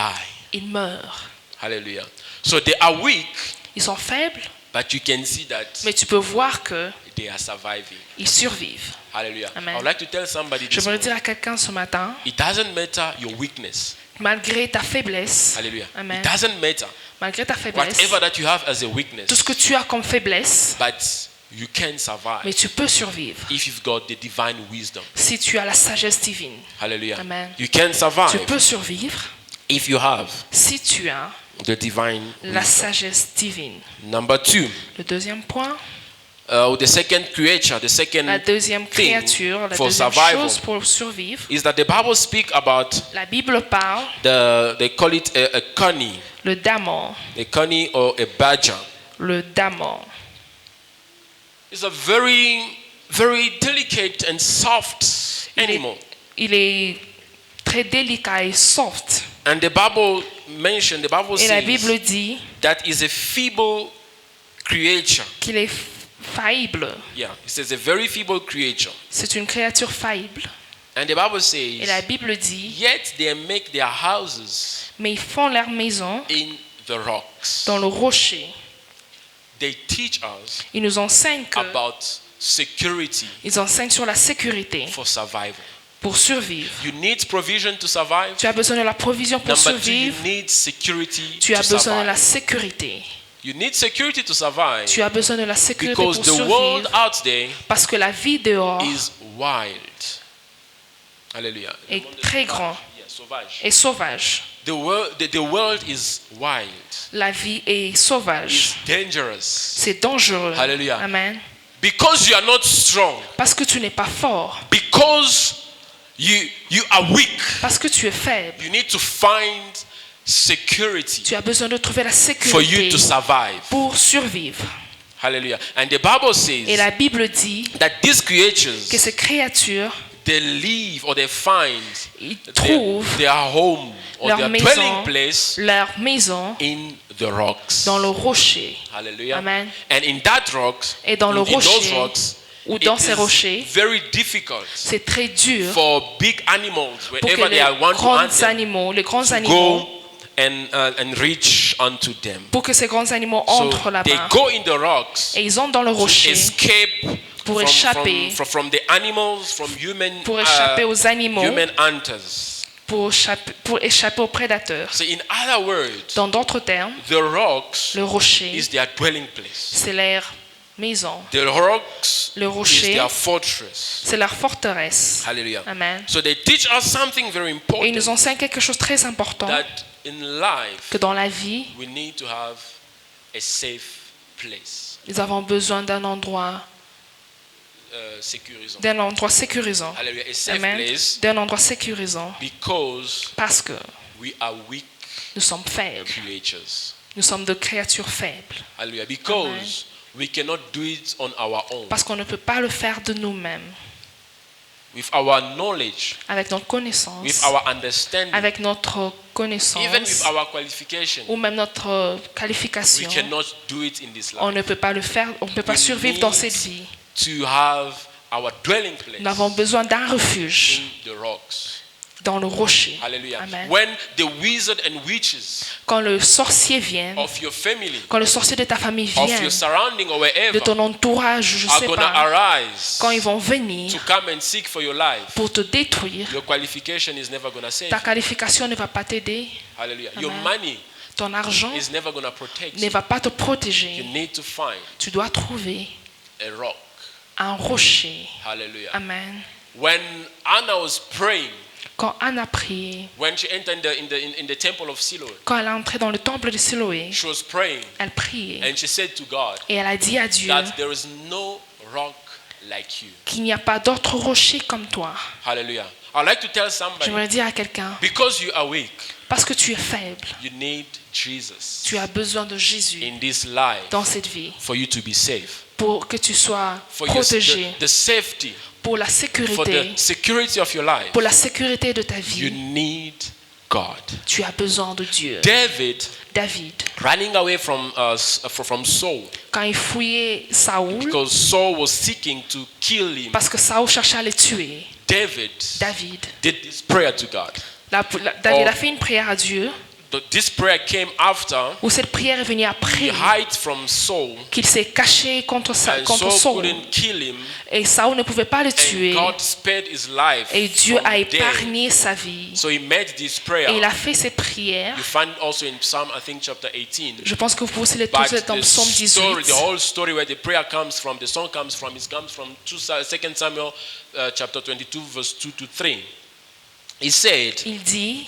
ils meurent. Hallelujah. So they are weak, Ils sont faibles, but you can see that mais tu peux voir que they are surviving. ils survivent. Hallelujah. Amen. I would like to tell somebody Je this veux le morning, dire à quelqu'un ce matin, it doesn't matter your weakness. malgré ta faiblesse, Hallelujah. Amen. It doesn't matter malgré ta faiblesse, whatever that you have as a tout ce weakness, que tu as comme faiblesse, but you can survive mais tu peux survivre if you've got the divine wisdom. si tu as la sagesse divine. Hallelujah. Amen. You can Tu survive peux survivre if you have si tu as the divine la wisdom. sagesse divine. Number two, Le deuxième point, the second creature, the second la deuxième thing créature, la for deuxième survival chose pour survivre, is that the Bible speaks about la Bible parle they call it a cunny, le daman, or a badger. le daman. It's a very, very delicate and soft animal. Il est très délicat et soft. And the Bible Et la says Bible dit that is a feeble creature. qu'il est faillible. Yeah, it says a very feeble creature. C'est une créature faillible. And the Bible Et la says, Bible dit, yet they make their houses mais ils font leur maison in the rocks. dans le rocher. They teach us Ils nous enseignent que, about security ils enseignent sur la sécurité for survival. pour survivre. You need provision to survive. Tu as besoin de la provision pour Number two, you survivre. need security Tu as to besoin de la survive. sécurité. You need security to survive Tu as besoin de la sécurité because pour the world survivre out there parce que la vie dehors is wild. Hallelujah. est très grand Yeah, sauvage. et sauvage. The world is wild. La vie est sauvage. It's dangerous. C'est dangereux. Hallelujah. Amen. Because you are not strong. Parce que tu n'es pas fort. Because you are weak. Parce que tu es faible. You need to find security Tu as besoin de trouver la for you sécurité to survive. pour survivre. Hallelujah. And the Bible Et says la Bible dit that these que creatures, ces créatures, they live or they find ils trouvent their home or leur their maison, dwelling place leur maison in the rocks. dans le rocher. Hallelujah. Amen. And in that rocks, Et dans le in those rocher, rocks, ou dans it ces is rochers, very difficult c'est très dur for big animals, pour que wherever les they want to hunt them, les grands to animaux, go and reach unto them. pour que ces grands animaux So entrent they là-bas. go in the rocks Et ils entrent dans le to rocher escape pour échapper, from the animals, from human, pour échapper aux animaux, human hunters. pour échapper aux prédateurs. So in other words, Dans d'autres termes, the rocks le rocher, is their dwelling place. c'est leur maison. The rocks Le is rocher, their fortress. c'est leur forteresse. Hallelujah. Amen. So they teach us something very Et ils important, nous enseignent quelque chose de très important, that in life que dans la vie, we need to have a safe place, nous avons besoin d'un endroit sécurisant. sécurisant. Hallelujah. A safe Amen. place D'un endroit sécurisant. because Parce que we are weak nous sommes faibles. creatures. Nous sommes de créatures faibles. Hallelujah. Because we cannot do it on our own. Parce qu'on ne peut pas le faire de nous-mêmes. With our knowledge, Avec notre connaissance. with our understanding, Avec notre connaissance. even with our qualification, Ou même notre we qualification. cannot do it in this life. On ne peut pas le faire. On ne peut pas We survivre need dans cette vie. To have our dwelling place Nous avons besoin d'un refuge in the rocks. dans le rocher. Hallelujah. Amen. When the wizard and witches Quand le sorcier vient, of your family, quand le sorcier de ta famille of vient, your surrounding or de wherever, ton entourage, je ne are sais going to pas, arise quand ils vont venir to come and seek for your life, pour te détruire, your qualification is never going to save ta you. qualification ne va pas t'aider, Hallelujah. Amen. Your money ton argent is never going to protect ne you. va pas te You protéger. need to find Tu dois trouver a rock. un rocher. Hallelujah. Amen. When Anna was praying, Quand Anne a prié, when she entered in the temple of Siloam, quand elle est entrée dans le temple de Siloé, she was praying elle priait and she said to God et elle a dit à Dieu that there is no rock like you. qu'il n'y a pas d'autre rocher comme toi. Hallelujah. I'd like to tell somebody, J'aimerais dire à quelqu'un, because you are weak, parce que tu es faible, you need Jesus tu as besoin de Jésus in this life dans cette vie for you to be safe, pour que tu sois for protégé, the safety, pour la for sécurité, the security of your life. pour la sécurité de ta You vie. need God. Tu as besoin de Dieu. David, David, running away from Saul, quand il fouillait Saoul, because Saul was seeking to kill him, parce que Saoul cherchait à le tuer, David David, did this prayer to God. David Oh. a fait une prière à Dieu, This prayer came after où cette prière est venue he après hid from Saul, qu'il s'est caché contre and Saul. Saul couldn't kill him, Et Saoul ne pouvait pas le and tuer. God spared his life Et Dieu from a death. épargné sa vie. So he made this prayer. Et il a fait cette prière. You find also in Psalm, I think, chapter 18. Je pense que vous pouvez aussi les But trouver dans the Psaume story, 18. the whole story where the prayer comes from, the song comes from, it comes from 2 Samuel chapter 22, verse 2 to 3. He said, Il dit,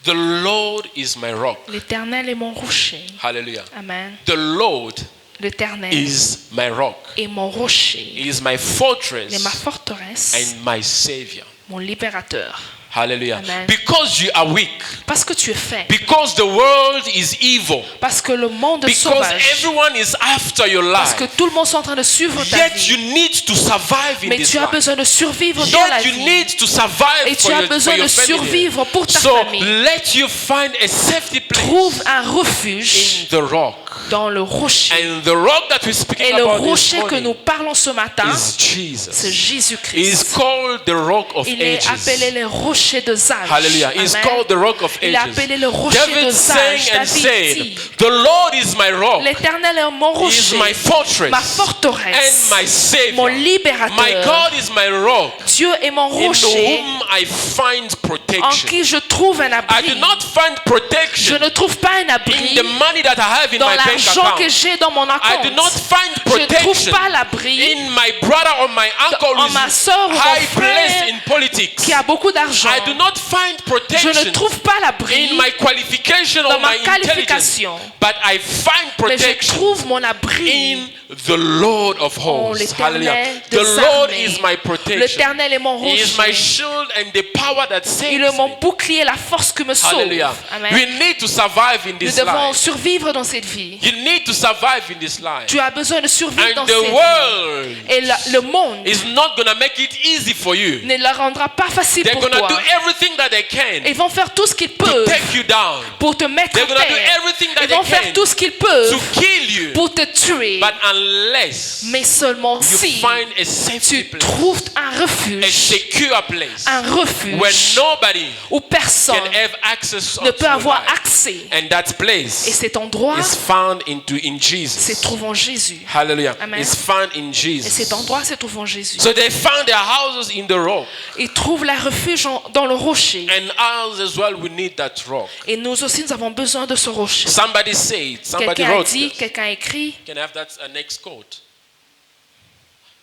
the Lord is my rock. l'Éternel est mon rocher. Hallelujah. Amen. The Lord L'Éternel is my rock. est mon rocher. He is my Il est fortress ma forteresse, and my savior. mon libérateur. Hallelujah. Amen. Because you are weak. Parce que tu es faible. Because the world is evil. Parce que le monde est Because sauvage. everyone is after your Parce que life. tout le monde est en train de suivre ta Yet vie. you need to survive in Mais this tu as life. besoin de survivre dans la Yet you vie. need to survive Et for tu as your, besoin for your de family. survivre pour ta So famille. let you find a safety place Trouve un refuge in the rock. dans le rocher. And the rock that we're speaking Et le about this rocher que nous morning parlons ce matin, is Jesus. c'est He is Jésus-Christ. called the rock of Il est ages. appelé le rocher de âge. Hallelujah. He is Amen. called the rock of Il est ages. appelé le rocher David de sang âge. and David said, dit, the Lord is my rock. l'Éternel est mon He is rocher, my fortress ma forteresse, and my savior. mon My libérateur. God is my rock, Dieu est mon in rocher whom I find en protection. qui je trouve un I abri. do not find Je protection ne trouve pas un in abri the money that I have in dans my bank l'argent que account. j'ai dans mon I do not compte. find Je ne trouve protection pas l'abri in my brother or my uncle en who ma is sœur ou mon high frère placed in politics. qui a beaucoup d'argent. I do not find Je protection ne trouve pas l'abri, in my qualification dans or ma my intelligence, qualification. but I find mais je protection trouve mon abri in the Lord of en hosts. l'Éternel Hallelujah. des The Lord armées. is my protection. L'Éternel est mon He is my rocher. shield and the power that saves Il est mon me. bouclier, la force que me sauve. Hallelujah. Amen. We need to survive in Nous this devons life. survivre dans cette vie. You need to survive in this life. Tu as besoin de survivre dans And cette the vie. world Et le monde is not going to make it easy for you. ne la rendra pas facile They're pour going to toi. do everything that they can Ils vont faire tout ce qu'ils to peuvent take you down, pour te mettre They're à gonna do terre. everything that Ils vont they faire can tout ce qu'ils to peuvent kill you. pour te tuer. But unless Mais seulement you si find a safety tu place, trouves un a refuge, secure place, un refuge where nobody où personne can have access ne to peut your avoir life. accès. And that Et place cet endroit is found in se Jesus. trouve en Jésus. Hallelujah. Amen. It's found in Et Jesus. cet endroit se trouve en Jésus. So they found their houses in the rock. Ils trouvent la refuge dans le rocher. And ours as well, we need that rock. Et nous aussi, nous avons besoin de ce rocher. Somebody said, somebody Quelqu'un a wrote dit, this. quelqu'un a écrit, Can I have that next quote?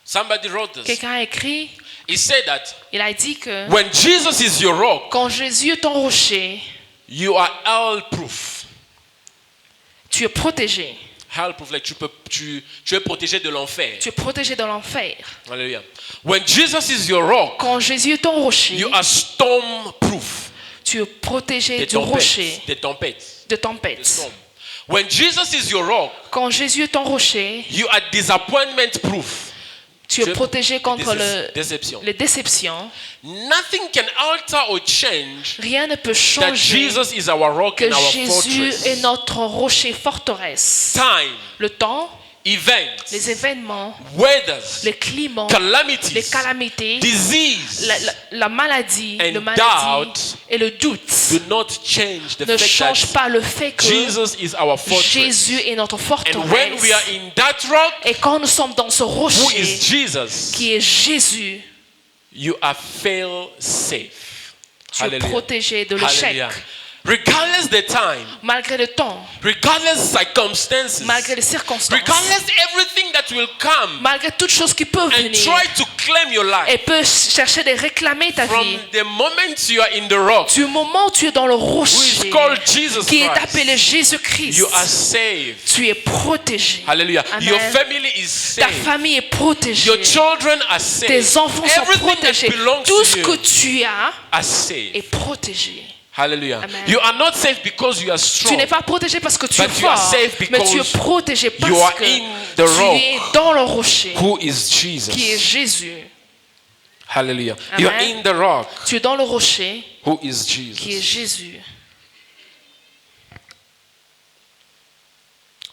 Somebody wrote this. quelqu'un a écrit, He said that il a dit que when Jesus is your rock, quand Jésus est ton rocher, you are hell-proof. tu es protégé. Hell-proof, like tu es protégé de l'enfer. Tu es protégé de l'enfer. Hallelujah. When Jesus is your rock, Quand Jésus est ton rocher, you are storm-proof. tu es protégé Des du rocher, tempêtes. Des tempêtes. de Des tempêtes. storms. When Jesus is your rock, Quand Jésus est ton rocher, you are disappointment proof. tu es protégé contre Déception. les déceptions. Nothing can alter or change Rien ne peut that changer Jesus is our rock que and our Jésus fortress. est notre rocher forteresse. Time, Le temps, events, les événements, weathers, les climats, les calamities, calamités, disease la maladie, and le maladie et le doute do not change the ne fact changent that pas le fait que Jesus is our fortress. Jésus est notre And when we are forteresse. in that rock, Et quand nous sommes dans ce who is rocher Jesus, qui est Jésus, you are fail safe. tu es protégé de l'échec. Hallelujah. Regardless the time, Malgré le temps, regardless circumstances, malgré les circonstances, regardless everything that will come malgré toutes choses qui peuvent and venir try to claim your life, et peut chercher de réclamer ta from vie, the moment you are in the rock, du moment où tu es dans le who is rocher called Jesus qui est Christ, appelé Jésus-Christ, you are saved. tu es protégé. Hallelujah. Amen. Your family is Ta saved. famille est protégée. Your children are saved. Tes enfants sont Everything that protégés. belongs Tout to ce que you tu as are saved. est protégé. Hallelujah. Amen. You are not saved because you are Tu strong. n'es pas protégé parce que tu es But you are fort, safe mais tu es because protégé parce you are que in the rock. tu es dans le rocher Who is Jesus? qui est Jésus. Hallelujah. Amen. You are in the rock. Tu es dans le rocher Who is qui est Jesus? Jésus.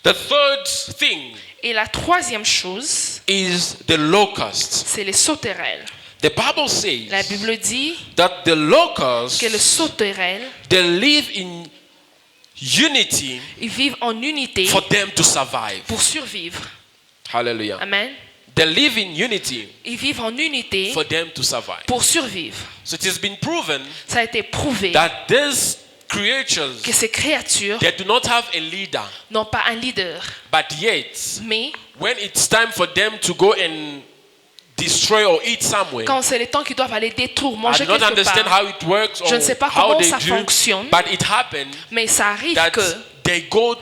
The third thing Et la troisième chose, is the locusts. c'est les sauterelles. The Bible La says Bible dit that the locusts, que les sauterelles, they live in unity ils vivent en unité for them to survive. pour survivre. Hallelujah. Amen. They live in unity Ils vivent en unité for them to survive. pour survivre. So it has been proven Ça a été prouvé that these creatures, que ces créatures they do not have a leader, n'ont pas un leader. but yet Mais when it's time for them to go and destroy or eat somewhere, quand c'est le temps qu'ils doivent aller détruire, I manger do not quelque understand part, how it works or Je ne sais pas how comment they ça do, fonctionne, but it happened mais ça arrive that que they go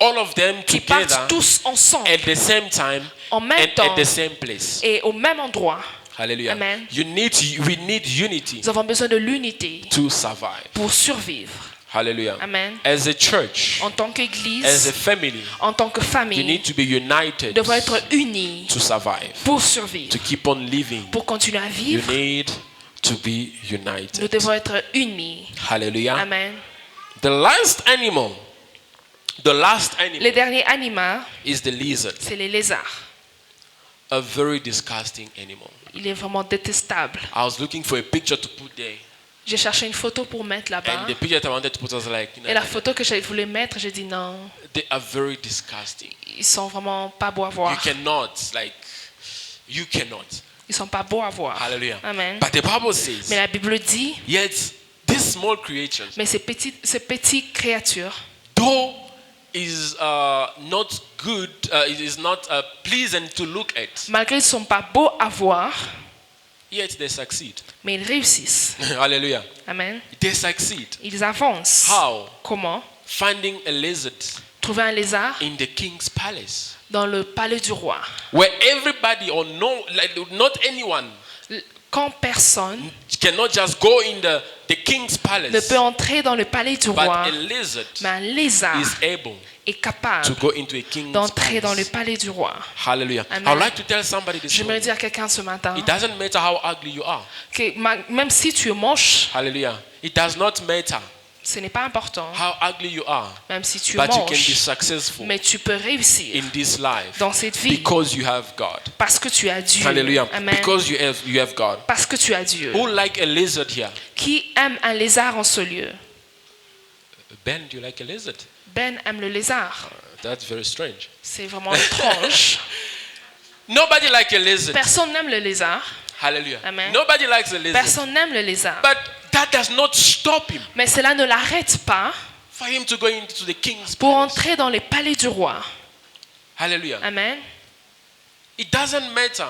all of them qu'ils together partent tous ensemble at the same time en même and temps at the same place. et au même endroit. Hallelujah. Amen. We need unity Nous avons besoin de l'unité to survive. pour survivre. Hallelujah. Amen. As a church, En tant as a qu'église, family, en tant que we famille, need to be united nous devons être unis to survive, pour survivre, to keep on living. pour continuer à You vivre. need to be Nous united. devons être unis. Hallelujah. Amen. The last animal Les derniers animaux, is the lizard, c'est les lézards. a very disgusting animal. Il est vraiment détestable. I was looking for a picture to put there, J'ai cherché une photo pour mettre là-bas. and the picture that I wanted to put was like, Et la photo que je voulais mettre, j'ai dit non. they are very disgusting. Ils sont vraiment pas beaux à You voir. you cannot. Ils sont pas beaux à voir. Hallelujah. Amen. But the Bible says, Mais la Bible dit, yet these small creatures, mais ces petites créatures, though is not good, it is not pleasant to look at, malgré qu'ils sont pas beaux à voir, yet they succeed. mais ils réussissent. Hallelujah. Amen. They succeed. Ils avancent. How? Comment? Finding a lizard Trouver un lézard in the king's palace, dans le palais du roi. where everybody or no, like not anyone Quand personne cannot just go in the king's ne palace, peut entrer dans le palais du but roi, a lizard mais un lézard is able est capable to go into a king's d'entrer dans le palace. palais du roi. Hallelujah. Amen. I would like to tell somebody this J'aimerais morning, dire à quelqu'un ce matin it doesn't matter how ugly you are. que même si tu es moche, Hallelujah. It does not matter ce n'est pas important. how ugly you are, Même si tu es but you can be moche, successful mais tu peux réussir in this life dans cette vie because you have God. parce que tu as Dieu. Hallelujah. Amen. Because you have God. Parce que tu as Dieu. Who like a lizard here? Qui aime un lézard en ce lieu? Ben, do you like a lizard? Ben aime le lézard. That's very strange. C'est vraiment étrange. Nobody like a lizard. Personne n'aime le lézard. Hallelujah. Amen. Nobody likes a lizard. Personne n'aime le lézard. But that does not stop him Mais cela ne l'arrête pas for him to go into the king's pour palace. entrer dans les palais du roi. Hallelujah. Amen. It doesn't matter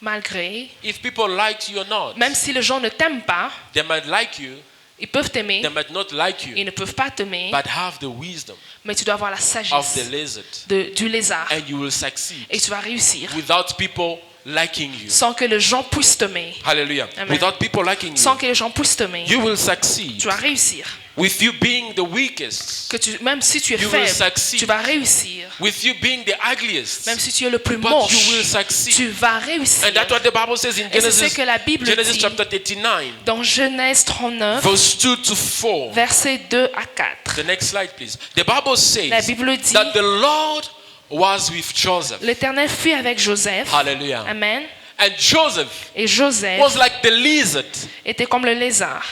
Malgré, if people like you or not. même si les gens ne t'aiment pas, They might like you, ils peuvent t'aimer, they might not like ils you, ne peuvent pas t'aimer, but have the wisdom mais tu dois avoir la of the sagesse lizard du lézard and you will succeed et tu vas réussir without people liking you. sans que les gens puissent t'aimer. Hallelujah. Amen. Without people liking Sans you, que les gens puissent t'aimer, you will succeed. tu vas réussir. with you being the weakest, même si tu es You will faible, succeed. tu vas réussir. with you being the ugliest, Même si tu es le plus but moche, you will succeed. tu vas réussir. And that's what the Bible says in Et c'est ce Genesis, que la Bible Genesis dit chapter 39, dans Genèse 39, verse 2 to 4. versets 2 à 4. The next slide, please. The Bible La says Bible dit, that the Lord was with Joseph. l'Éternel fut avec Joseph. Hallelujah. Amen. And Joseph Et Joseph was like the lizard. était comme le lézard.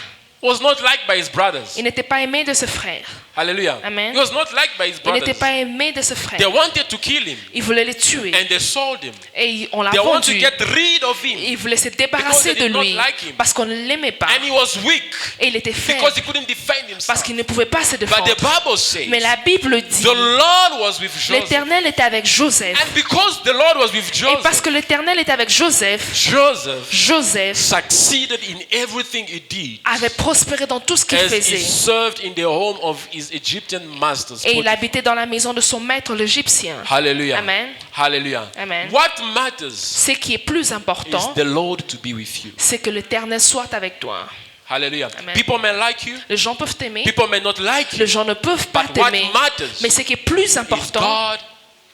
Was not liked by his brothers. Il n'était pas aimé de ses frères. Hallelujah. Amen. He was not liked by his Il n'était brothers. pas aimé de ses frères. They wanted to kill him Ils voulaient le tuer. and they sold him. Et on l'a They want to vendu. get rid of him. Ils voulaient se débarrasser Because they de did not lui like him. parce qu'on ne l'aimait pas. And he was weak Et il était faible because he couldn't defend parce himself. qu'il ne pouvait pas se But défendre. the Bible says Mais la Bible dit, the Lord was with Joseph. l'Éternel était avec Joseph. And because the Lord was with Et parce Joseph, que l'Éternel était avec Joseph, Joseph succeeded in everything he did avait prospéré dans tout ce qu'il as he faisait. served in the home of his Egyptian masters. Et il habitait dans la maison de son maître l'Égyptien. Hallelujah. Amen. Hallelujah. Amen. What matters Ce qui est plus is important, the Lord to be with you. c'est que l'Éternel soit avec toi. Hallelujah. Amen. People may like you, Les gens peuvent t'aimer, people may not like you, les gens ne peuvent pas but what t'aimer. matters Mais ce qui est plus is important, God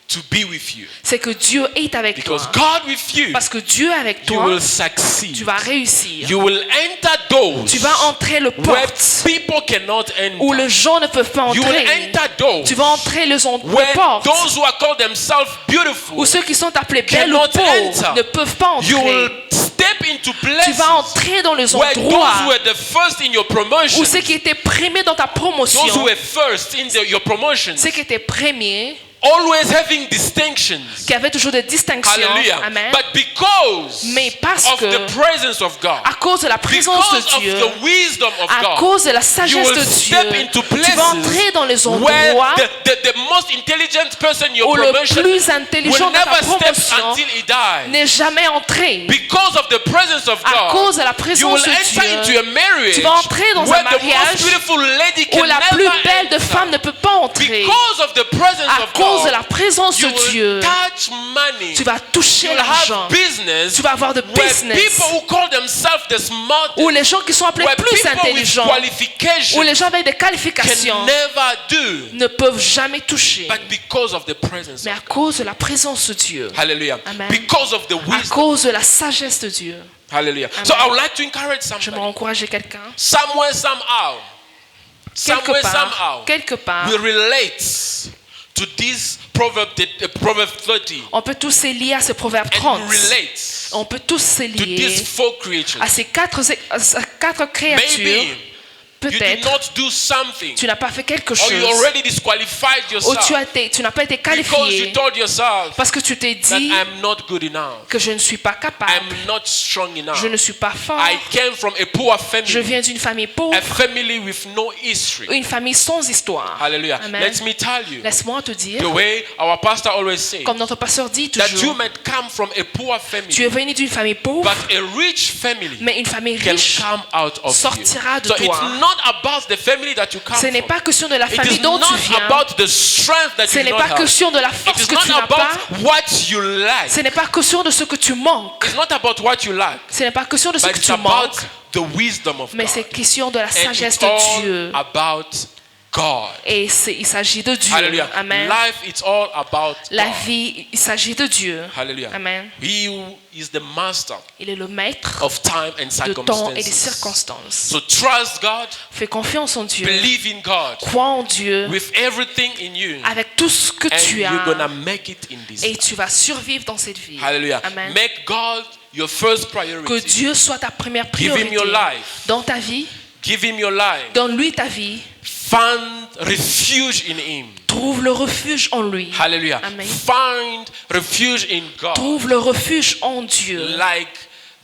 to be with you. c'est que Dieu est avec Because toi. God with you, Parce que Dieu est avec you toi, will tu succeed. vas réussir. You will enter doors Tu vas entrer le where porte people cannot où enter. les gens ne peuvent pas You will entrer. enter doors Tu vas entrer le where porte those who are called themselves beautiful, où ceux qui sont appelés belles ou cannot pauvres enter. ne peuvent pas you will entrer. step into Tu places vas entrer dans les where those who endroits were the first in your promotion, où ceux qui étaient primés dans ta those promotion, who were first in your promotion, ceux qui étaient premiers, always having distinctions. qui avaient toujours des distinctions. Hallelujah. Amen. But because Mais parce of que, the presence of God, à cause de la présence because de of Dieu, the wisdom of à God, cause de la you sagesse will de step Dieu, into tu vas places entrer dans les where endroits the most intelligent person in your où le promotion plus intelligent will de ta never step promotion until he dies. n'est jamais entré. Because of the presence of À God, cause de la you présence will de enter into Dieu, a marriage tu vas entrer dans where un the most mariage beautiful lady où can la plus never belle de enter. femmes ne peut pas entrer. Because of the presence À of cause de la God, présence you de will Dieu, touch money. tu vas toucher You will l'argent. have business Tu vas avoir de where business people who call themselves the smartest, où les gens qui sont appelés where plus people with intelligents, qualifications où les gens avec des can qualifications never do, ne peuvent jamais toucher. but because of the presence Mais of à cause de la présence de Dieu, Hallelujah. Amen. Because of the à wisdom. cause de la sagesse de Dieu, Hallelujah. Amen. So I would like to encourage j'aimerais somebody. encourager quelqu'un, Somewhere, somehow, quelque part, we relate to this proverb 30 on peut tous se lier à ce proverbe and 30. relate On peut tous se to lier these four creatures. à ces quatre créatures. Maybe you did Peut-être not do something, tu n'as pas fait quelque or you chose already disqualified ou yourself tu n'as pas été because you qualifié told yourself parce que tu t'es that dit I'm not good enough, que je ne suis pas capable, I'm not strong enough. je ne suis pas fort, I came from a poor je family, viens d'une famille pauvre, a family with no history. une famille sans histoire. Hallelujah. Amen. Let me tell you, Laisse-moi te dire, the way our pastor always says, comme notre pasteur dit that you toujours, might come from a poor family, tu es venu d'une famille pauvre, but a rich family mais une famille can riche come out of sortira you. de So toi. it's not about the family that you come Ce n'est from. pas question de la It famille is dont not tu viens. about the strength that Ce you n'est do pas not have. question de la It force is que tu not n'as pas. about what you lack. Ce n'est pas question de ce que tu manques. It's not about what you lack. Ce n'est pas question de ce But que it's tu about manques. the wisdom of Mais God. c'est question de la And sagesse it's all de Dieu. about God. Et il s'agit de Dieu. Hallelujah. Amen. Life, it's all about La God. vie, il s'agit de Dieu. Hallelujah. Amen. He who is the master Il est le maître of time and de temps et des circumstances. circonstances. So trust God, Fais confiance en Dieu. believe in God Crois en Dieu with everything in you, avec tout ce que and tu you're gonna as. make it in this Et life. tu vas survivre dans cette vie. Hallelujah. Amen. Make God your first Que priority. Dieu soit ta première Give him priorité your life. dans ta vie. Give him your life. Donne-lui ta vie. Find refuge in him. Trouve le refuge en lui. Hallelujah. Amen. Find refuge in God. Trouve le refuge en Dieu. Like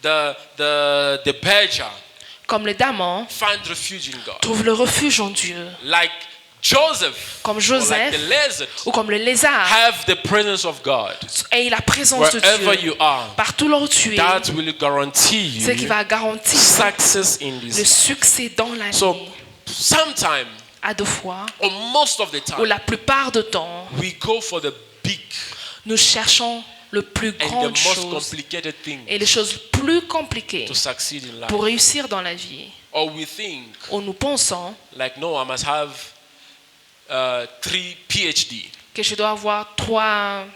the badger. Comme le diamant, Find refuge in God. trouve le refuge en Dieu. Like Joseph. Comme Or Joseph like the lizard. ou comme le lézard. Have the presence of God. Et la présence de Wherever Dieu. you are. Partout là où tu es. That will guarantee Ce qui you va garantir success in le this. succès dans la So vie. sometime, À deux fois, or most of the ou time, la plupart du temps, we go for the big. nous cherchons le plus and grande the most chose complicated thing et les choses plus compliquées to succeed in life. pour réussir dans la vie. Or we think, Ou nous pensons like, no, I must have 3 PhD que je dois avoir 3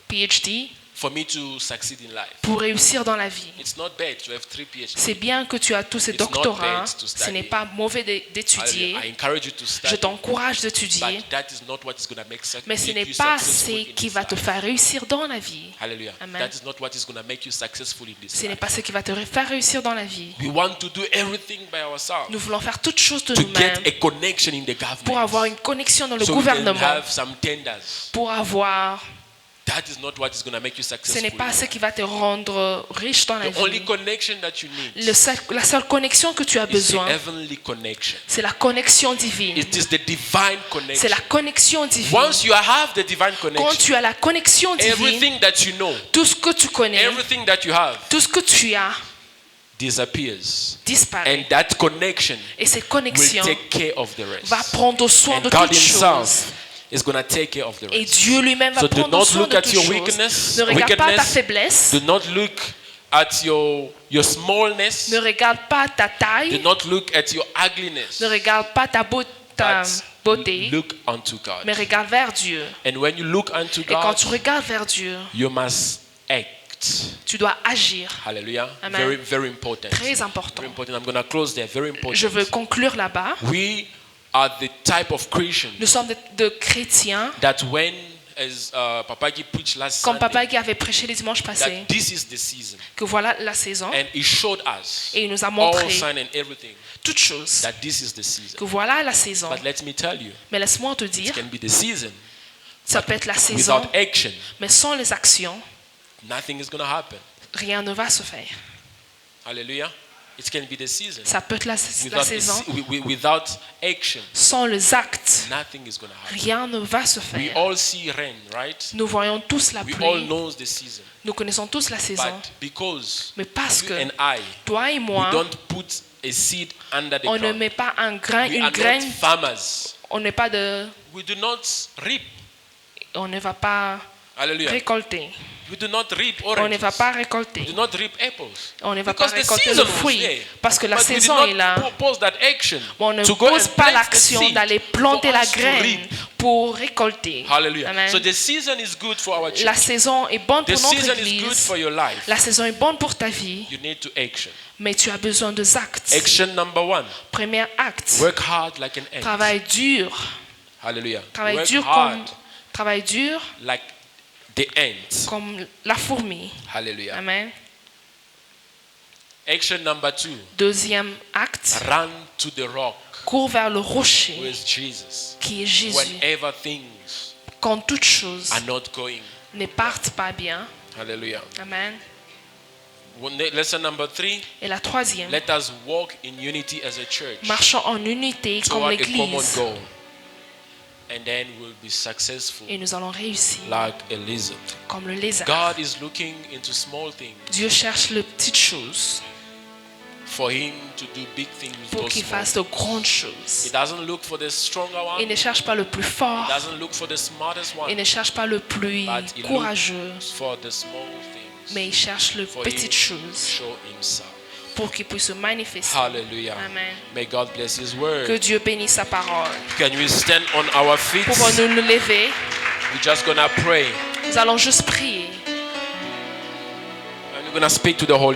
PhD for me to succeed in life. pour réussir dans la vie. It's not bad to have 3 PhD. C'est bien que tu as tous ces It's not doctorats. bad to Ce study. n'est pas mauvais d'étudier. Hallelujah. I encourage you to Je study, t'encourage d'étudier. but that is not what is going to make, Mais ce make n'est you pas successful ce in qui this va te life. faire réussir dans la vie. Hallelujah. Amen. That is not what is going to make you successful in this Ce n'est life. pas ce qui va te faire réussir dans la vie. We want to do everything by ourselves Nous voulons faire toutes choses de to nous-mêmes get a connection in the pour government. avoir une connexion dans le So we can gouvernement, have some tenders. pour avoir... That is not what is going to make you Ce successful. n'est pas in ce life. qui va te rendre riche dans la The only vie. connection that you need La seule connexion que tu as is the besoin, heavenly connection. c'est la connexion divine. It is the divine C'est connection. la connexion divine. Once you have the divine Quand connection, tu as la connexion divine, everything that you know, tout ce que tu connais, everything that you have tout ce que tu as disappears. disparaît. And that connection Et cette will connexion take care of the va rest. prendre soin And de God toutes choses. himself is going to take care of the Et rest. Dieu lui-même va So do prendre not soin look de at toutes your choses. weakness, Ne regarde pas ta wickedness. faiblesse. Do not look at your smallness. Ne regarde pas ta Do taille. not look at your ugliness. Ne regarde pas ta But beauté. look unto God. Mais regarde vers Dieu. And when you look unto Et quand God, tu regardes vers Dieu, you must act. tu dois agir. Hallelujah. Amen. Very, very important. Très important. Very important. I'm going to close there. Very important. Je veux conclure là-bas. We are the type of Christian Nous sommes de chrétiens, that when, as Papa Guy preached last comme Papa Sunday, Guy avait prêché les dimanches passés, that this is the season. que voilà la saison. And he showed us Et il nous a all montré sign and everything toutes choses. that this is the season. Que voilà la saison. But let me tell you, Mais laisse-moi te it dire, can be the season ça peut être la saison, without action. mais sans les actions, Nothing is going to happen. rien ne va se faire. Hallelujah. It can be the season Ça peut être la saison, without action. sans les actes, Nothing is going to happen. rien ne va se We faire. all see rain, right? Nous voyons tous la We all pluie, know the season. nous connaissons tous la saison, But because mais parce you que and I, toi et we moi, don't put a seed under the on ne ground. met pas un grain, We une are not graine, farmers. on n'est pas de, We do not reap. on ne va pas Hallelujah. récolter, We do not reap on ne oranges. va pas We récolter, do not reap apples. on ne va pas Because the récolter season le was fruit, there. parce que la But we did saison est là. not pose that action On ne to go pose and pas plant the l'action seed d'aller planter for la us to graine reap. pour récolter. Hallelujah. Amen. So the season is good for our La church. saison est bonne The pour notre season is good église. for your life. La saison est bonne pour ta vie, You need to action. mais tu as besoin de actes. Action number 1. Premier acte, Work hard like an ant. travail dur. Hallelujah. Travail Work dur hard travail dur like the ant. comme la fourmi. Hallelujah. Amen. Action number 2. Deuxième acte, Run to the rock. cours vers le rocher Who is Jesus? qui est Jésus. Whenever things Quand toutes choses are not going. ne partent pas bien. Hallelujah. Amen. Lesson number 3. Et la troisième, Let us walk in unity as a church marchons en unité comme toward a common l'église. goal. And then we'll be successful Et nous allons réussir like a lizard. comme le lézard. God is looking into small things Dieu cherche les petites choses for him to do big things with pour those qu'il small fasse de things. grandes He choses. doesn't look for the stronger one. Il ne cherche pas le plus fort. He doesn't look for the smartest Il one. ne cherche pas le plus But he courageux. looks for the small things Mais il cherche les for him petites to choses show himself. pour qu'il puisse se manifester. Hallelujah. Amen. May God bless his Que word. Dieu bénisse sa parole. Can we stand on our feet? Pouvons-nous nous lever? We're just gonna pray. Nous allons juste prier. And we're gonna speak to the Holy